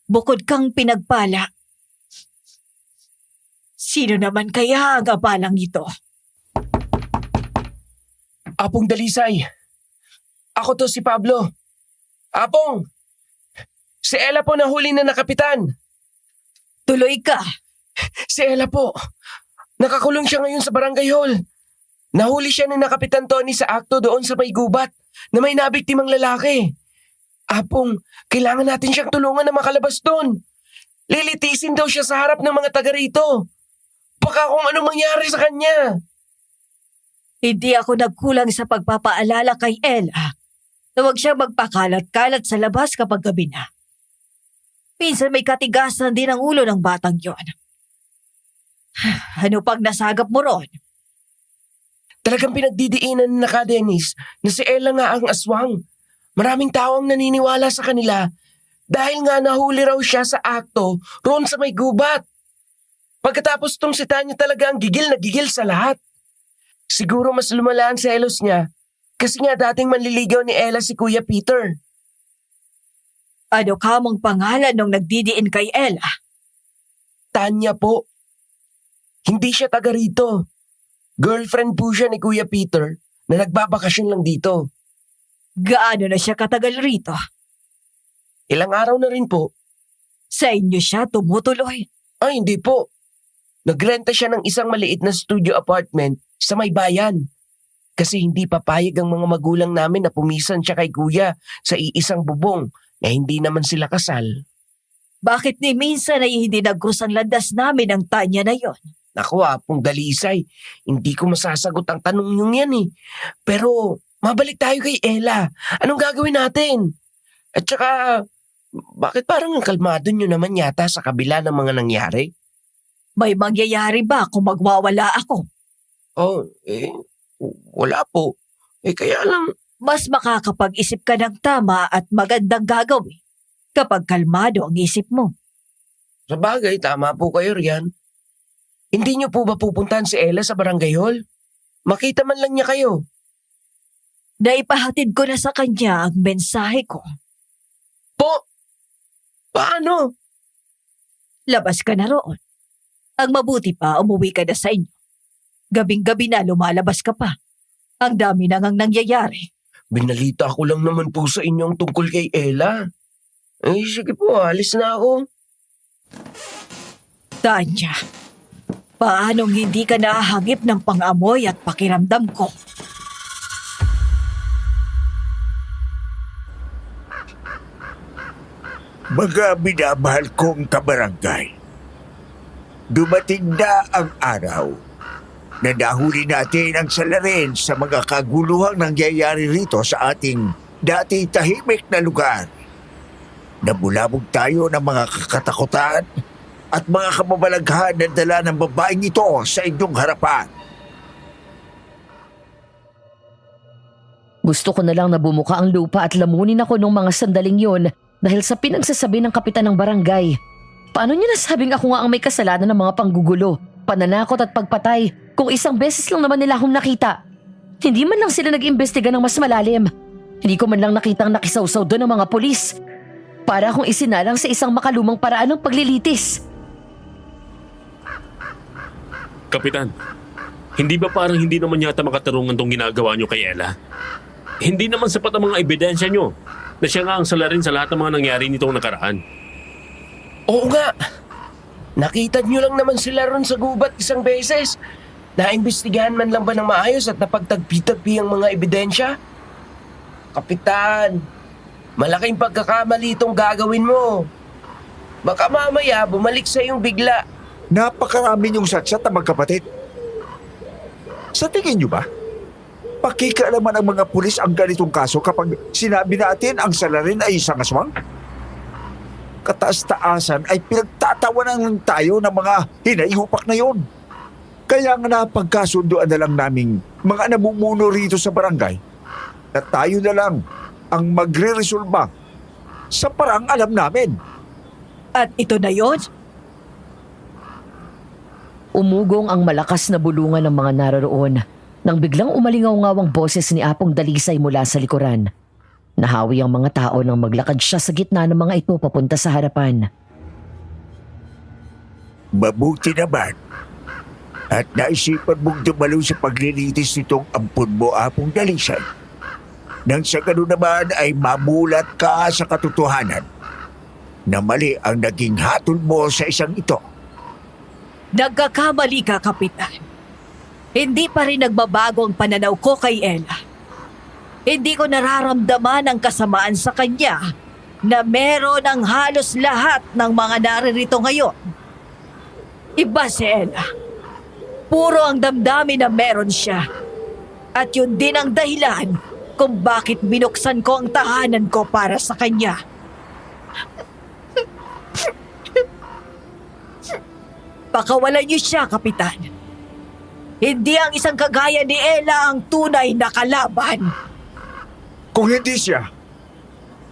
Bukod kang pinagpala. Sino naman kaya ang abalang ito? Apong Dalisay. Ako to si Pablo. Apong! Si Ella po nahuli na kapitan. Tuloy ka. Si Ella po. Nakakulong siya ngayon sa barangay hall. Nahuli siya ni Kapitan Tony sa akto doon sa may gubat na may nabiktimang lalaki. Apong, kailangan natin siyang tulungan na makalabas doon. Lilitisin daw siya sa harap ng mga taga rito. Baka kung anong mangyari sa kanya. Hindi ako nagkulang sa pagpapaalala kay Ella na huwag siya magpakalat-kalat sa labas kapag gabi na. Minsan may katigasan din ang ulo ng batang yon. Ano pang nasagap mo ron? Talagang pinagdidiinan ni Ka Dennis na si Ella nga ang aswang. Maraming tao ang naniniwala sa kanila dahil nga nahuli raw siya sa akto roon sa may gubat. Pagkatapos tong si Tanya talaga ang gigil na gigil sa lahat. Siguro mas lumala ang selos niya kasi nga dating manliligaw ni Ella si Kuya Peter. Ano ka mong pangalan nung nagdidiin kay Ella? Tanya po. Hindi siya taga rito. Girlfriend po siya ni Kuya Peter na nagbabakasyon lang dito. Gaano na siya katagal rito? Ilang araw na rin po. Sa inyo siya tumutuloy? Ay, hindi po. Nagrenta siya ng isang maliit na studio apartment sa may bayan. Kasi hindi papayag ang mga magulang namin na pumisan siya kay Kuya sa iisang bubong na hindi naman sila kasal. Bakit ni minsan ay hindi nagkrus ang landas namin ang Tanya na yon? Naku, Apong Dalisay, hindi ko masasagot ang tanong yung yan eh. Pero mabalik tayo kay Ella. Anong gagawin natin? At saka, bakit parang ang kalmado nyo naman yata sa kabila ng mga nangyari? May mangyayari ba kung magwawala ako? Oh, wala po. Kaya lang, Mas makakapag-isip ka ng tama at magandang gagawin kapag kalmado ang isip mo. sa bagay, tama po kayo riyan. Hindi nyo po ba pupuntahan si Ella sa barangay hall? Makita man lang niya kayo. Naipahatid ko na sa kanya ang mensahe ko. Po! Paano? Labas ka na roon. Ang mabuti pa, umuwi ka na sa inyo. Gabing-gabi na lumalabas ka pa. Ang dami na ngang nangyayari. Binalita ko lang naman po sa inyo ang tungkol kay Ella. Sige po, alis na ako. Tanya, paanong hindi ka nahahagip ng pang-amoy at pakiramdam ko? Mga minamahal kong kabarangay, dumating na ang araw na nahuli natin ang salarin sa mga kaguluhang nangyayari rito sa ating dati tahimik na lugar. Nabulabog tayo ng mga katakutan at mga kamabalaghan na dala ng babaeng ito sa inyong harapan. Gusto ko na lang na bumuka ang lupa at lamunin ako nung mga sandaling yon dahil sa pinagsasabi ng kapitan ng barangay. Paano niya nasabing ako nga ang may kasalanan ng mga panggugulo, pananakot at pagpatay kung isang beses lang naman nila akong nakita? Hindi man lang sila nag-imbestiga ng mas malalim. Hindi ko man lang nakitang nakisawsaw doon ng mga pulis. Para akong isinalang sa isang makalumang paraan ng paglilitis. Kapitan, hindi ba parang hindi naman yata makatarungan tong ginagawa nyo kay Ella? Hindi naman sapat ang mga ebidensya nyo na siya nga ang salarin sa lahat ng mga nangyari nitong nakaraan. Oo nga. Nakita nyo lang naman sila ron sa gubat isang beses. Naimbestigahan man lang ba ng maayos at napagtagpi-tagpi ang mga ebidensya? Kapitan, malaking pagkakamali itong gagawin mo. Baka mamaya bumalik sa iyong bigla. Napakarami niyong satsat na magkapatid. Sa tingin niyo ba, pakikaalaman ng mga pulis ang ganitong kaso kapag sinabi natin ang salarin ay isang aswang? Kataas-taasan ay pinagtatawanan lang tayo ng mga hinayupak na yon. Kaya nga napagkasunduan na lang naming mga namumuno rito sa barangay na tayo na lang ang magre-resolba sa parang alam namin. At ito na yon. Umugong ang malakas na bulungan ng mga naroroon nang biglang umalingaw-ngawang boses ni Apong Dalisay mula sa likuran. Nahawi ang mga tao nang maglakad siya sa gitna ng mga ito papunta sa harapan. Mabuti naman. At naisipan mong dumalo sa paglilitis nitong ampun mo, Apong Dalisay. Nang sa ganun naman ay mamulat ka sa katotohanan na mali ang naging hatol mo sa isang ito. Nagkakamali ka, Kapitan. Hindi pa rin nagbabago ang pananaw ko kay Ella. Hindi ko nararamdaman ang kasamaan sa kanya na meron ang halos lahat ng mga naririto ngayon. Iba si Ella. Puro ang damdamin na meron siya. At yun din ang dahilan kung bakit binuksan ko ang tahanan ko para sa kanya. Pakawalan niyo siya, Kapitan. Hindi ang isang kagaya ni Ella ang tunay na kalaban. Kung hindi siya,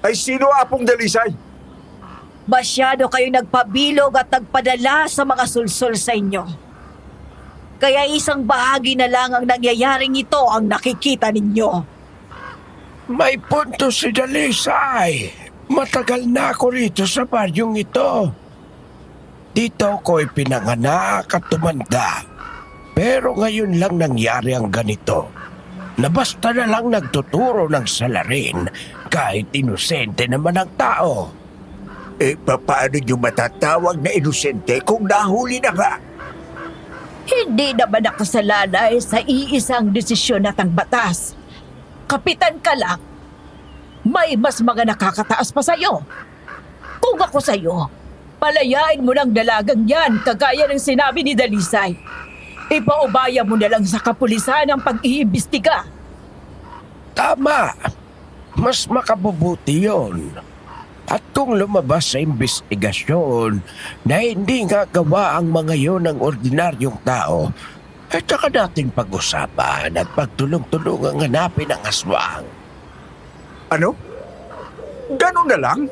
ay sino, Apong Dalisay? Masyado kayo nagpabilog at nagpadala sa mga sulsol sa inyo. Kaya isang bahagi na lang ang nangyayaring ito ang nakikita ninyo. May punto si Dalisay. Matagal na ako rito sa baryong ito. Dito ko'y pinanganak at tumanda. Pero ngayon lang nangyari ang ganito. Na basta na lang nagtuturo ng salarin kahit inosente naman ang tao. Paano niyo matatawag na inosente kung nahuli na nga? Hindi naman nakasalalay sa iisang desisyon at ang batas. Kapitan ka lang. May mas mga nakakataas pa sa'yo. Kung ako sa'yo, palayain mo ng dalagang yan kagaya ng sinabi ni Dalisay. Ipaubaya mo na lang sa kapulisan ang pag-iimbestiga. Tama. Mas makabubuti yon. At kung lumabas sa investigasyon na hindi nga gawa ang mga yon ng ordinaryong tao, ay saka natin pag-usapan at pagtulong-tulungang hanapin ang aswang. Ano? Ganun na lang?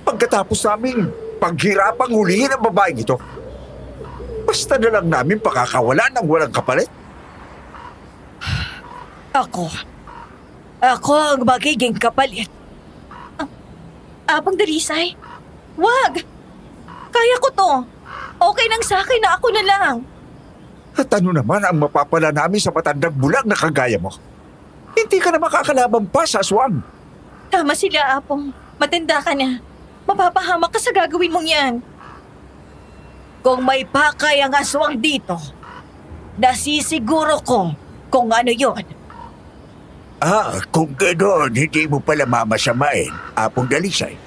Pagkatapos naming paghirapang hulihin ang babaeng ito, basta na lang namin pakakawalan ng walang kapalit? Ako ang magiging kapalit. Apong Dalisay, wag! Kaya ko to. Okay lang sa akin na ako na lang. At ano naman ang mapapala namin sa matandang bulag na kagaya mo? Hindi ka na makakalaban pa sa aswang. Tama sila, Apong. Matanda ka na. Mapapahamak ka sa gagawin mong yan. Kung may pakay ang aswang dito, nasisiguro ko kung ano yon. Kung gano'n, hindi mo pala mamasamain, Apong Dalisay.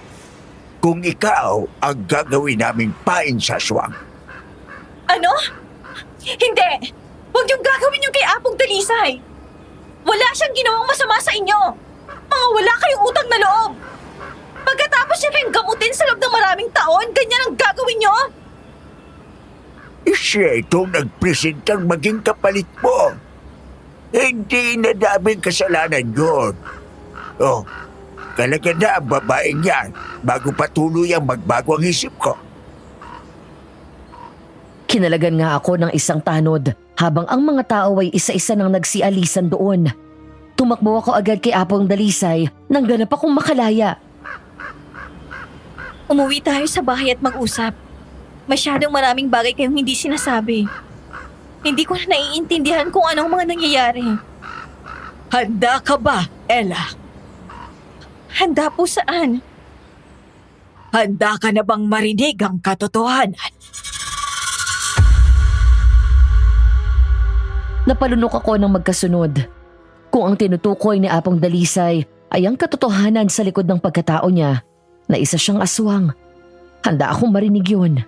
Kung ikaw ang gagawin naming pain sa aswang. Ano? Hindi! Huwag niyong gagawin yung kay Apong Dalisay! Wala siyang ginawang masama sa inyo! Mga wala kayong utang na loob! Pagkatapos niya kayong gamutin sa loob ng maraming taon, ganyan ang gagawin niyo? Siya itong nagpresentang maging kapalit mo. Hindi na daming kasalanan yun. Oh, kalaga na ang babaeng yan bago patuloy ang magbago ang isip ko. Kinalagan nga ako ng isang tanod habang ang mga tao ay isa-isa nang nagsialisan doon. Tumakbo ako agad kay Apong Dalisay nang ganap akong makalaya. Umuwi tayo sa bahay at mag-usap. Masyadong maraming bagay kayong hindi sinasabi. Hindi ko na naiintindihan kung anong mga nangyayari. Handa ka ba, Ella? Handa po saan? Handa ka na bang marinig ang katotohanan? Napalunok ako ng magkasunod. Kung ang tinutukoy ni Apong Dalisay ay ang katotohanan sa likod ng pagkatao niya na isa siyang aswang, handa akong marinig yun.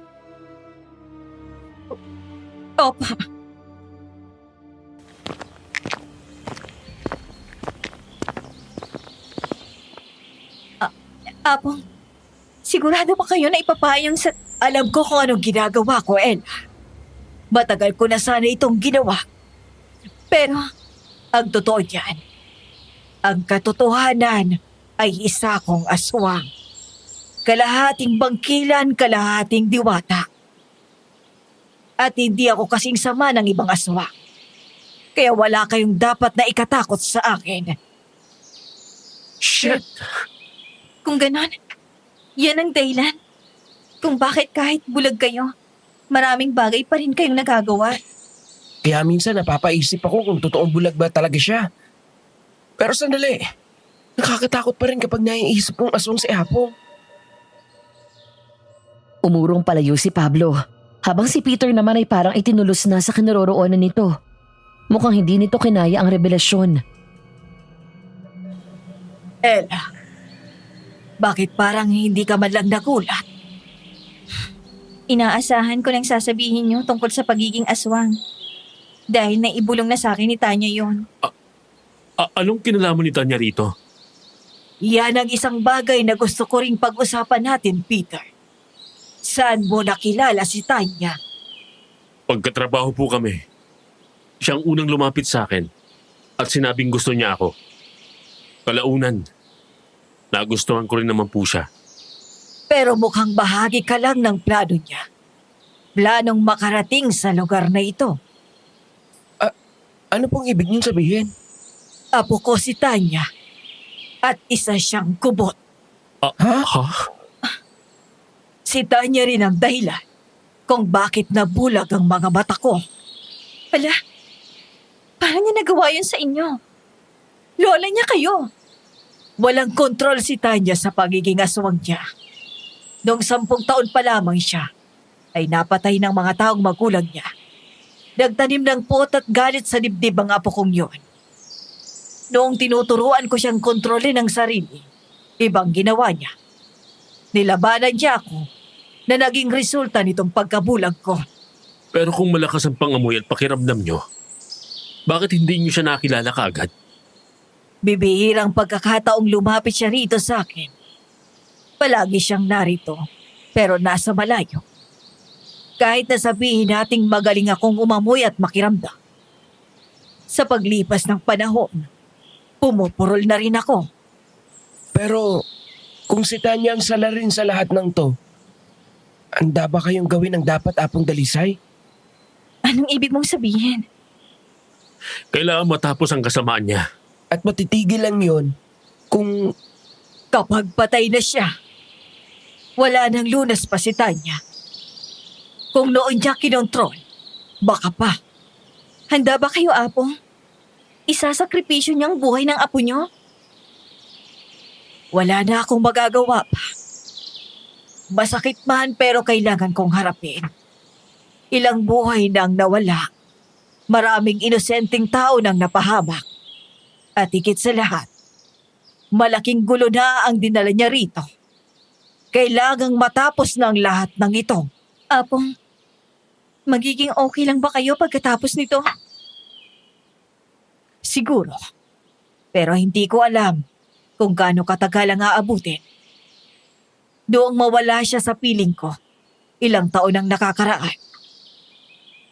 Opo. Apong, sigurado ba kayo na ipapayang sa... Alam ko kung anong ginagawa ko, Ella. Matagal ko na sana itong ginawa. Pero, ang totoo niyan, ang katotohanan ay isa kong aswang. Kalahating bangkilan, kalahating diwata. At hindi ako kasing sama ng ibang aswang. Kaya wala kayong dapat na ikatakot sa akin. Shit! Kung ganon, yan ang dahilan. Kung bakit kahit bulag kayo, maraming bagay pa rin kayong nagagawa. Kaya minsan napapaisip ako kung totoong bulag ba talaga siya. Pero sandali, nakakatakot pa rin kapag naiisip kong aswang si Apong. Umurong palayo si Pablo, habang si Peter naman ay parang itinulos na sa kinaroroonan nito. Mukhang hindi nito kinaya ang revelasyon. Ella, bakit parang hindi ka man lang nagulat? Inaasahan ko lang sasabihin niyo tungkol sa pagiging aswang. Dahil naibulong na sa akin ni Tanya yon. Anong kinalaman ni Tanya rito? Yan ang isang bagay na gusto ko ring pag-usapan natin, Peter. Saan mo nakilala si Tanya? Pagkatrabaho po kami. Siyang unang lumapit sa akin at sinabing gusto niya ako. Kalaunan, nagustuhan ko rin naman po siya. Pero mukhang bahagi ka lang ng plano niya. Planong makarating sa lugar na ito. Ano pong ibig niyong sabihin? Apo ko si Tanya at isa siyang kubot. Ha? Si Tanya rin ang dahilan kung bakit nabulag ang mga mata ko. Wala. Paano niya nagawa yun sa inyo? Lola niya kayo. Walang kontrol si Tanya sa pagiging aswang niya. Noong 10 taon pa lamang siya, ay napatay ng mga taong magulang niya. Nagtanim ng pot at galit sa dibdib ang apo kong yun. Noong tinuturuan ko siyang kontrolin ang sarili, ibang ginawa niya. Nilabanan niya ako na naging resulta nitong pagkabulag ko. Pero kung malakas ang pangamoy at pakiramdam niyo, bakit hindi niyo siya nakilala kaagad? Bibihirang pagkakataong lumapit siya rito sa akin. Palagi siyang narito, pero nasa malayo. Kahit na sabihin nating magaling akong umamoy at makiramdam. Sa paglipas ng panahon, pumupurol na rin ako. Pero kung si Tanya ang salarin sa lahat ng to, handa ba kayong gawin ang dapat, Apong Dalisay? Anong ibig mong sabihin? Kailangan matapos ang kasamaan niya. At matitigil lang yon kung Kapag patay na siya, wala nang lunas pa si Tanya. Kung noon niya kinontrol, baka pa. Handa ba kayo, Apong? Isasakripisyo niyang buhay ng apo niyo? Wala na akong magagawa pa. Masakit man pero kailangan kong harapin. Ilang buhay nang nawala. Maraming inosenteng tao nang napahamak. At higit sa lahat, malaking gulo na ang dinala niya rito. Kailangang matapos ng lahat ng ito. Apong, magiging okay lang ba kayo pagkatapos nito? Siguro. Pero hindi ko alam kung gaano katagal ang aabutin. Doong mawala siya sa piling ko, ilang taon ang nakakaraan.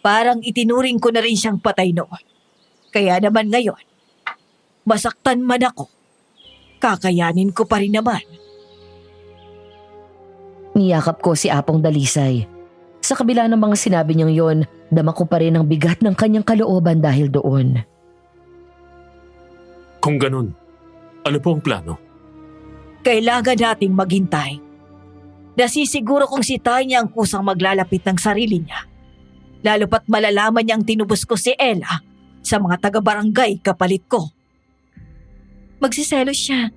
Parang itinuring ko na rin siyang patay noon. Kaya naman ngayon, masaktan man ako, kakayanin ko pa rin naman. Niyakap ko si Apong Dalisay. Sa kabila ng mga sinabi niyang yon, dama ko pa rin ang bigat ng kanyang kalooban dahil doon. Kung ganun, ano po ang plano? Kailangan nating maghintay. Nasisiguro kong si Tanya ang kusang maglalapit ng sarili niya. Lalo pat malalaman niyang tinubos ko si Ella sa mga taga-barangay kapalit ko. Magsiselos siya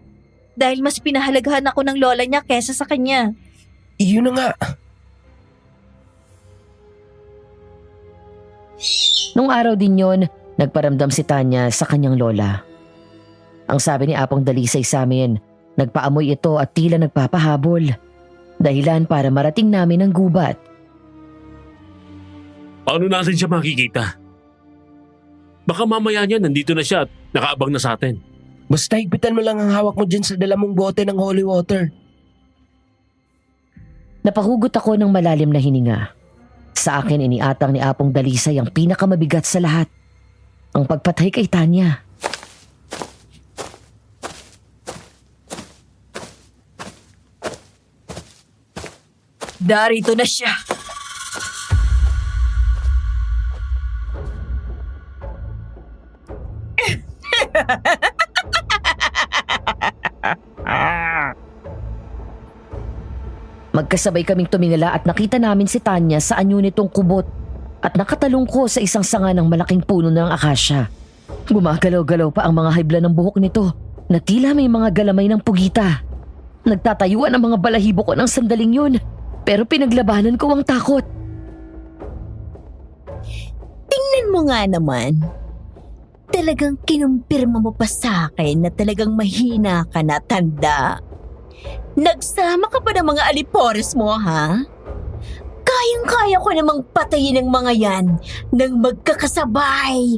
dahil mas pinahalagahan ako ng lola niya kesa sa kanya. Iyon na nga. Nung araw din yon, nagparamdam si Tanya sa kanyang lola. Ang sabi ni Apong Dalisay sa amin, nagpaamoy ito at tila nagpapahabol. Dahilan para marating namin ang gubat. Paano natin siya makikita? Baka mamaya niya nandito na siya at nakaabang na sa atin. Basta higpitan mo lang ang hawak mo dyan sa dala mong bote ng holy water. Napahugot ako ng malalim na hininga. Sa akin iniatang ni Apong Dalisay ang pinakamabigat sa lahat. Ang pagpatay kay Tanya. Darito na siya. Magkasabay kaming tumingala at nakita namin si Tanya sa anyo nitong kubot at nakatalong ko sa isang sanga ng malaking puno ng akasya. Gumagalaw-galaw pa ang mga hibla ng buhok nito na tila may mga galamay ng pugita. Nagtatayuan ang mga balahibo ko ng sandaling yun pero pinaglabanan ko ang takot. Tingnan mo nga naman. Talagang kinumpirma mo pa sa akin na talagang mahina ka na, tanda. Nagsama ka pa ng mga alipores mo, ha? Kayang-kaya ko namang patayin ang mga yan nang magkakasabay.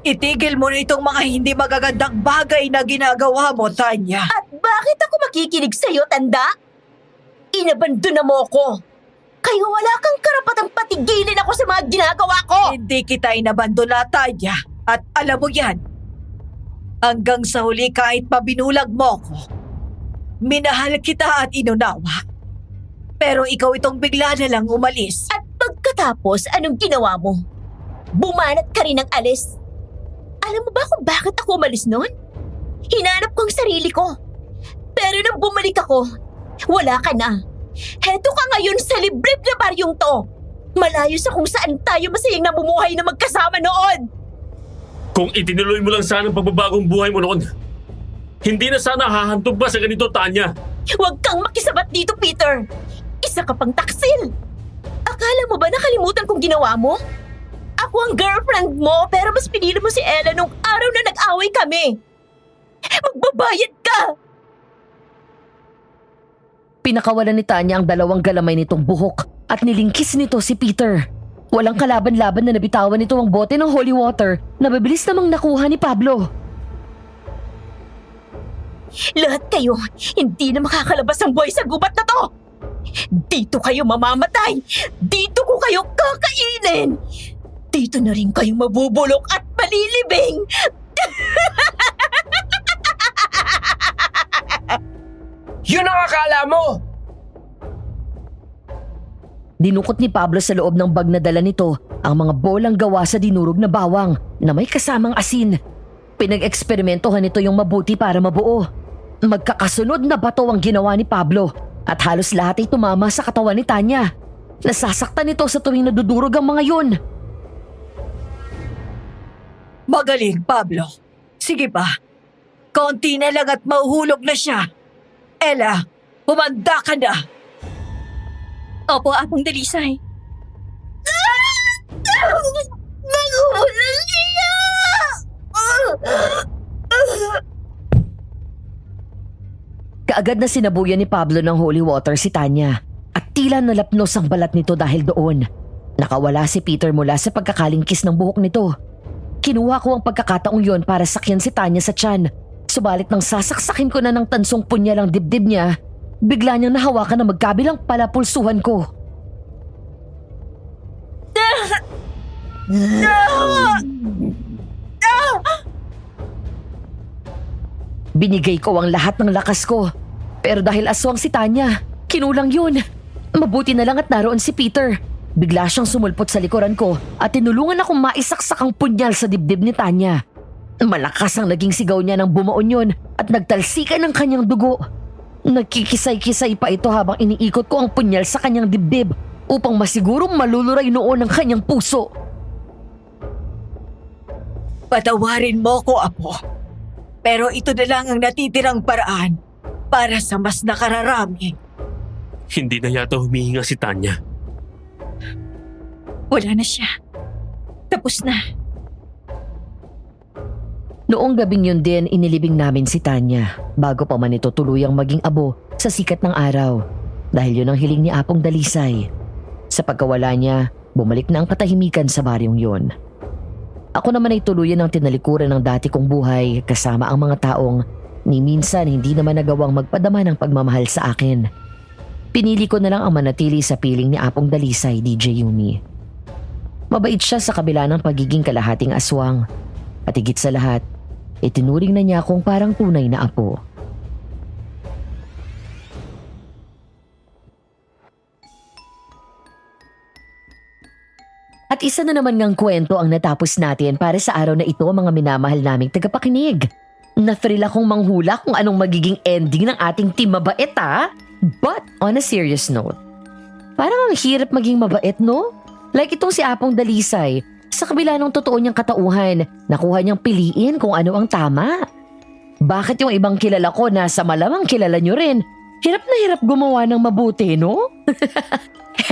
Itigil mo na itong mga hindi magagandang bagay na ginagawa mo, Tanya. At bakit ako makikinig sa'yo, tanda? Inabandona mo ko. Kaya wala kang karapatang patigilin ako sa mga ginagawa ko. Hindi kita inabandona, Tanya. At alam mo yan. Hanggang sa huli kahit pabinulag mo ko, minahal kita at inunawa. Pero ikaw itong bigla na lang umalis. At pagkatapos, anong ginawa mo? Bumanat ka rin ng alis. Alam mo ba kung bakit ako umalis noon? Hinanap ko ang sarili ko. Pero nang bumalik ako, wala ka na. Heto ka ngayon sa liblib na baryong to. Malayo sa kung saan tayo masayang namumuhay na magkasama noon. Kung itinuloy mo lang sana ang pagbabagong buhay mo noon, hindi na sana hahantog pa sa ganito, Tanya. Huwag kang makisabat dito, Peter. Isa ka pang taksil. Akala mo ba nakalimutan kong ginawa mo? Ako ang girlfriend mo pero mas pinili mo si Ella nung araw na nag-away kami. Magbabayad ka! Pinakawalan ni Tanya ang dalawang galamay nitong buhok at nilingkis nito si Peter. Walang kalaban-laban na nabitawan nito ang bote ng holy water na mabilis namang nakuha ni Pablo. Lahat kayo, hindi na makakalabas ang buhay sa gubat na to! Dito kayo mamamatay! Dito ko kayo kakainin! Dito na rin kayo mabubulok at malilibing! Yun ang akala mo! Dinukot ni Pablo sa loob ng bag na dala nito ang mga bolang gawa sa dinurog na bawang na may kasamang asin. Pinag-eksperimentohan nito yung mabuti para mabuo. Magkakasunod na bato ang ginawa ni Pablo at halos lahat ay tumama sa katawan ni Tanya. Nasasaktan nito sa tuwing nadudurog ang mga yun. Magaling, Pablo. Sige pa. Konti na lang at mahuhulog na siya. Ella, humanda ka na. Opo, Apong Dalisay. Nagulang siya! Kaagad na sinabuyan ni Pablo ng holy water si Tanya at tila nalapnos ang balat nito dahil doon. Nakawala si Peter mula sa pagkakalingkis ng buhok nito. Kinuha ko ang pagkakataong yon para sakyan si Tanya sa tiyan Subalit nang sasaksakin ko na ng tansong punyal ang dibdib niya, bigla niyang nahawakan ng magkabilang palapulsuhan ko. Binigay ko ang lahat ng lakas ko. Pero dahil aswang si Tanya, kinulang yun. Mabuti na lang at naroon si Peter. Bigla siyang sumulpot sa likuran ko at tinulungan akong maisaksak ang punyal sa dibdib ni Tanya. Malakas ang naging sigaw niya nang bumaon yun at nagtalsikan ng kanyang dugo. Nagkikisay-kisay pa ito habang iniikot ko ang punyal sa kanyang dibdib upang masigurong maluluray noon ang kanyang puso. Patawarin mo ko, Apo. Pero ito na lang ang natitirang paraan para sa mas nakararami. Hindi na yata humihinga si Tanya. Wala na siya. Tapos na. Noong gabing yun din, inilibing namin si Tanya bago pa man ito tuluyang maging abo sa sikat ng araw dahil yun ang hiling ni Apong Dalisay. Sa pagkawala niya, bumalik na ang katahimikan sa baryong yun. Ako naman ay tuluyan ang tinalikuran ng dati kong buhay kasama ang mga taong ni minsan hindi naman nagawang magpadama ng pagmamahal sa akin. Pinili ko na lang ang manatili sa piling ni Apong Dalisay, DJ Yumi. Mabait siya sa kabila ng pagiging kalahating aswang. At higit sa lahat, itinuring na niya akong parang tunay na apo. At isa na naman ngang kwento ang natapos natin para sa araw na ito, mga minamahal naming tagapakinig. Na-thrill akong manghula kung anong magiging ending ng ating team mabait But on a serious note, parang ang hirap maging mabait, no? Like itong si Apong Dalisay, sa kabila ng totoo niyang katauhan, nakuha niyang piliin kung ano ang tama. Bakit yung ibang kilala ko na sa malamang kilala niyo rin, hirap na hirap gumawa ng mabuti, no?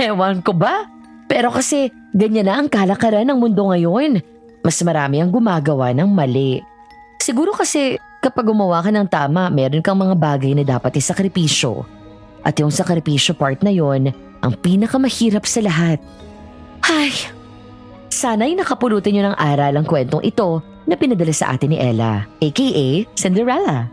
Ewan ko ba? Pero kasi ganyan na ang kalakaran ng mundo ngayon. Mas marami ang gumagawa ng mali. Siguro kasi kapag gumawa ka ng tama, meron kang mga bagay na dapat isakripisyo. At yung sakripisyo part na yon, ang pinakamahirap sa lahat. Ay, sana'y nakapulutan nyo ng aral ang kwentong ito na pinadala sa atin ni Ella, aka Cinderella.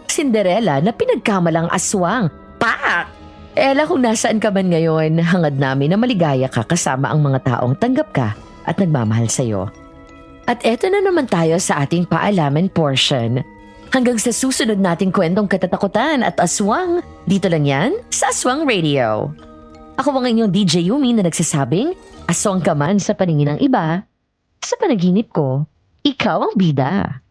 Cinderella na pinagkamalang aswang. Pak! Ella, kung nasaan ka man ngayon, hangad namin na maligaya ka kasama ang mga taong tanggap ka at nagmamahal sa'yo. At eto na naman tayo sa ating paalaman portion. Hanggang sa susunod nating kwentong katatakutan at aswang, dito lang yan sa Aswang Radio. Ako ang inyong DJ Yumi na nagsasabing, aswang ka man sa paningin ng iba, sa panaginip ko, ikaw ang bida.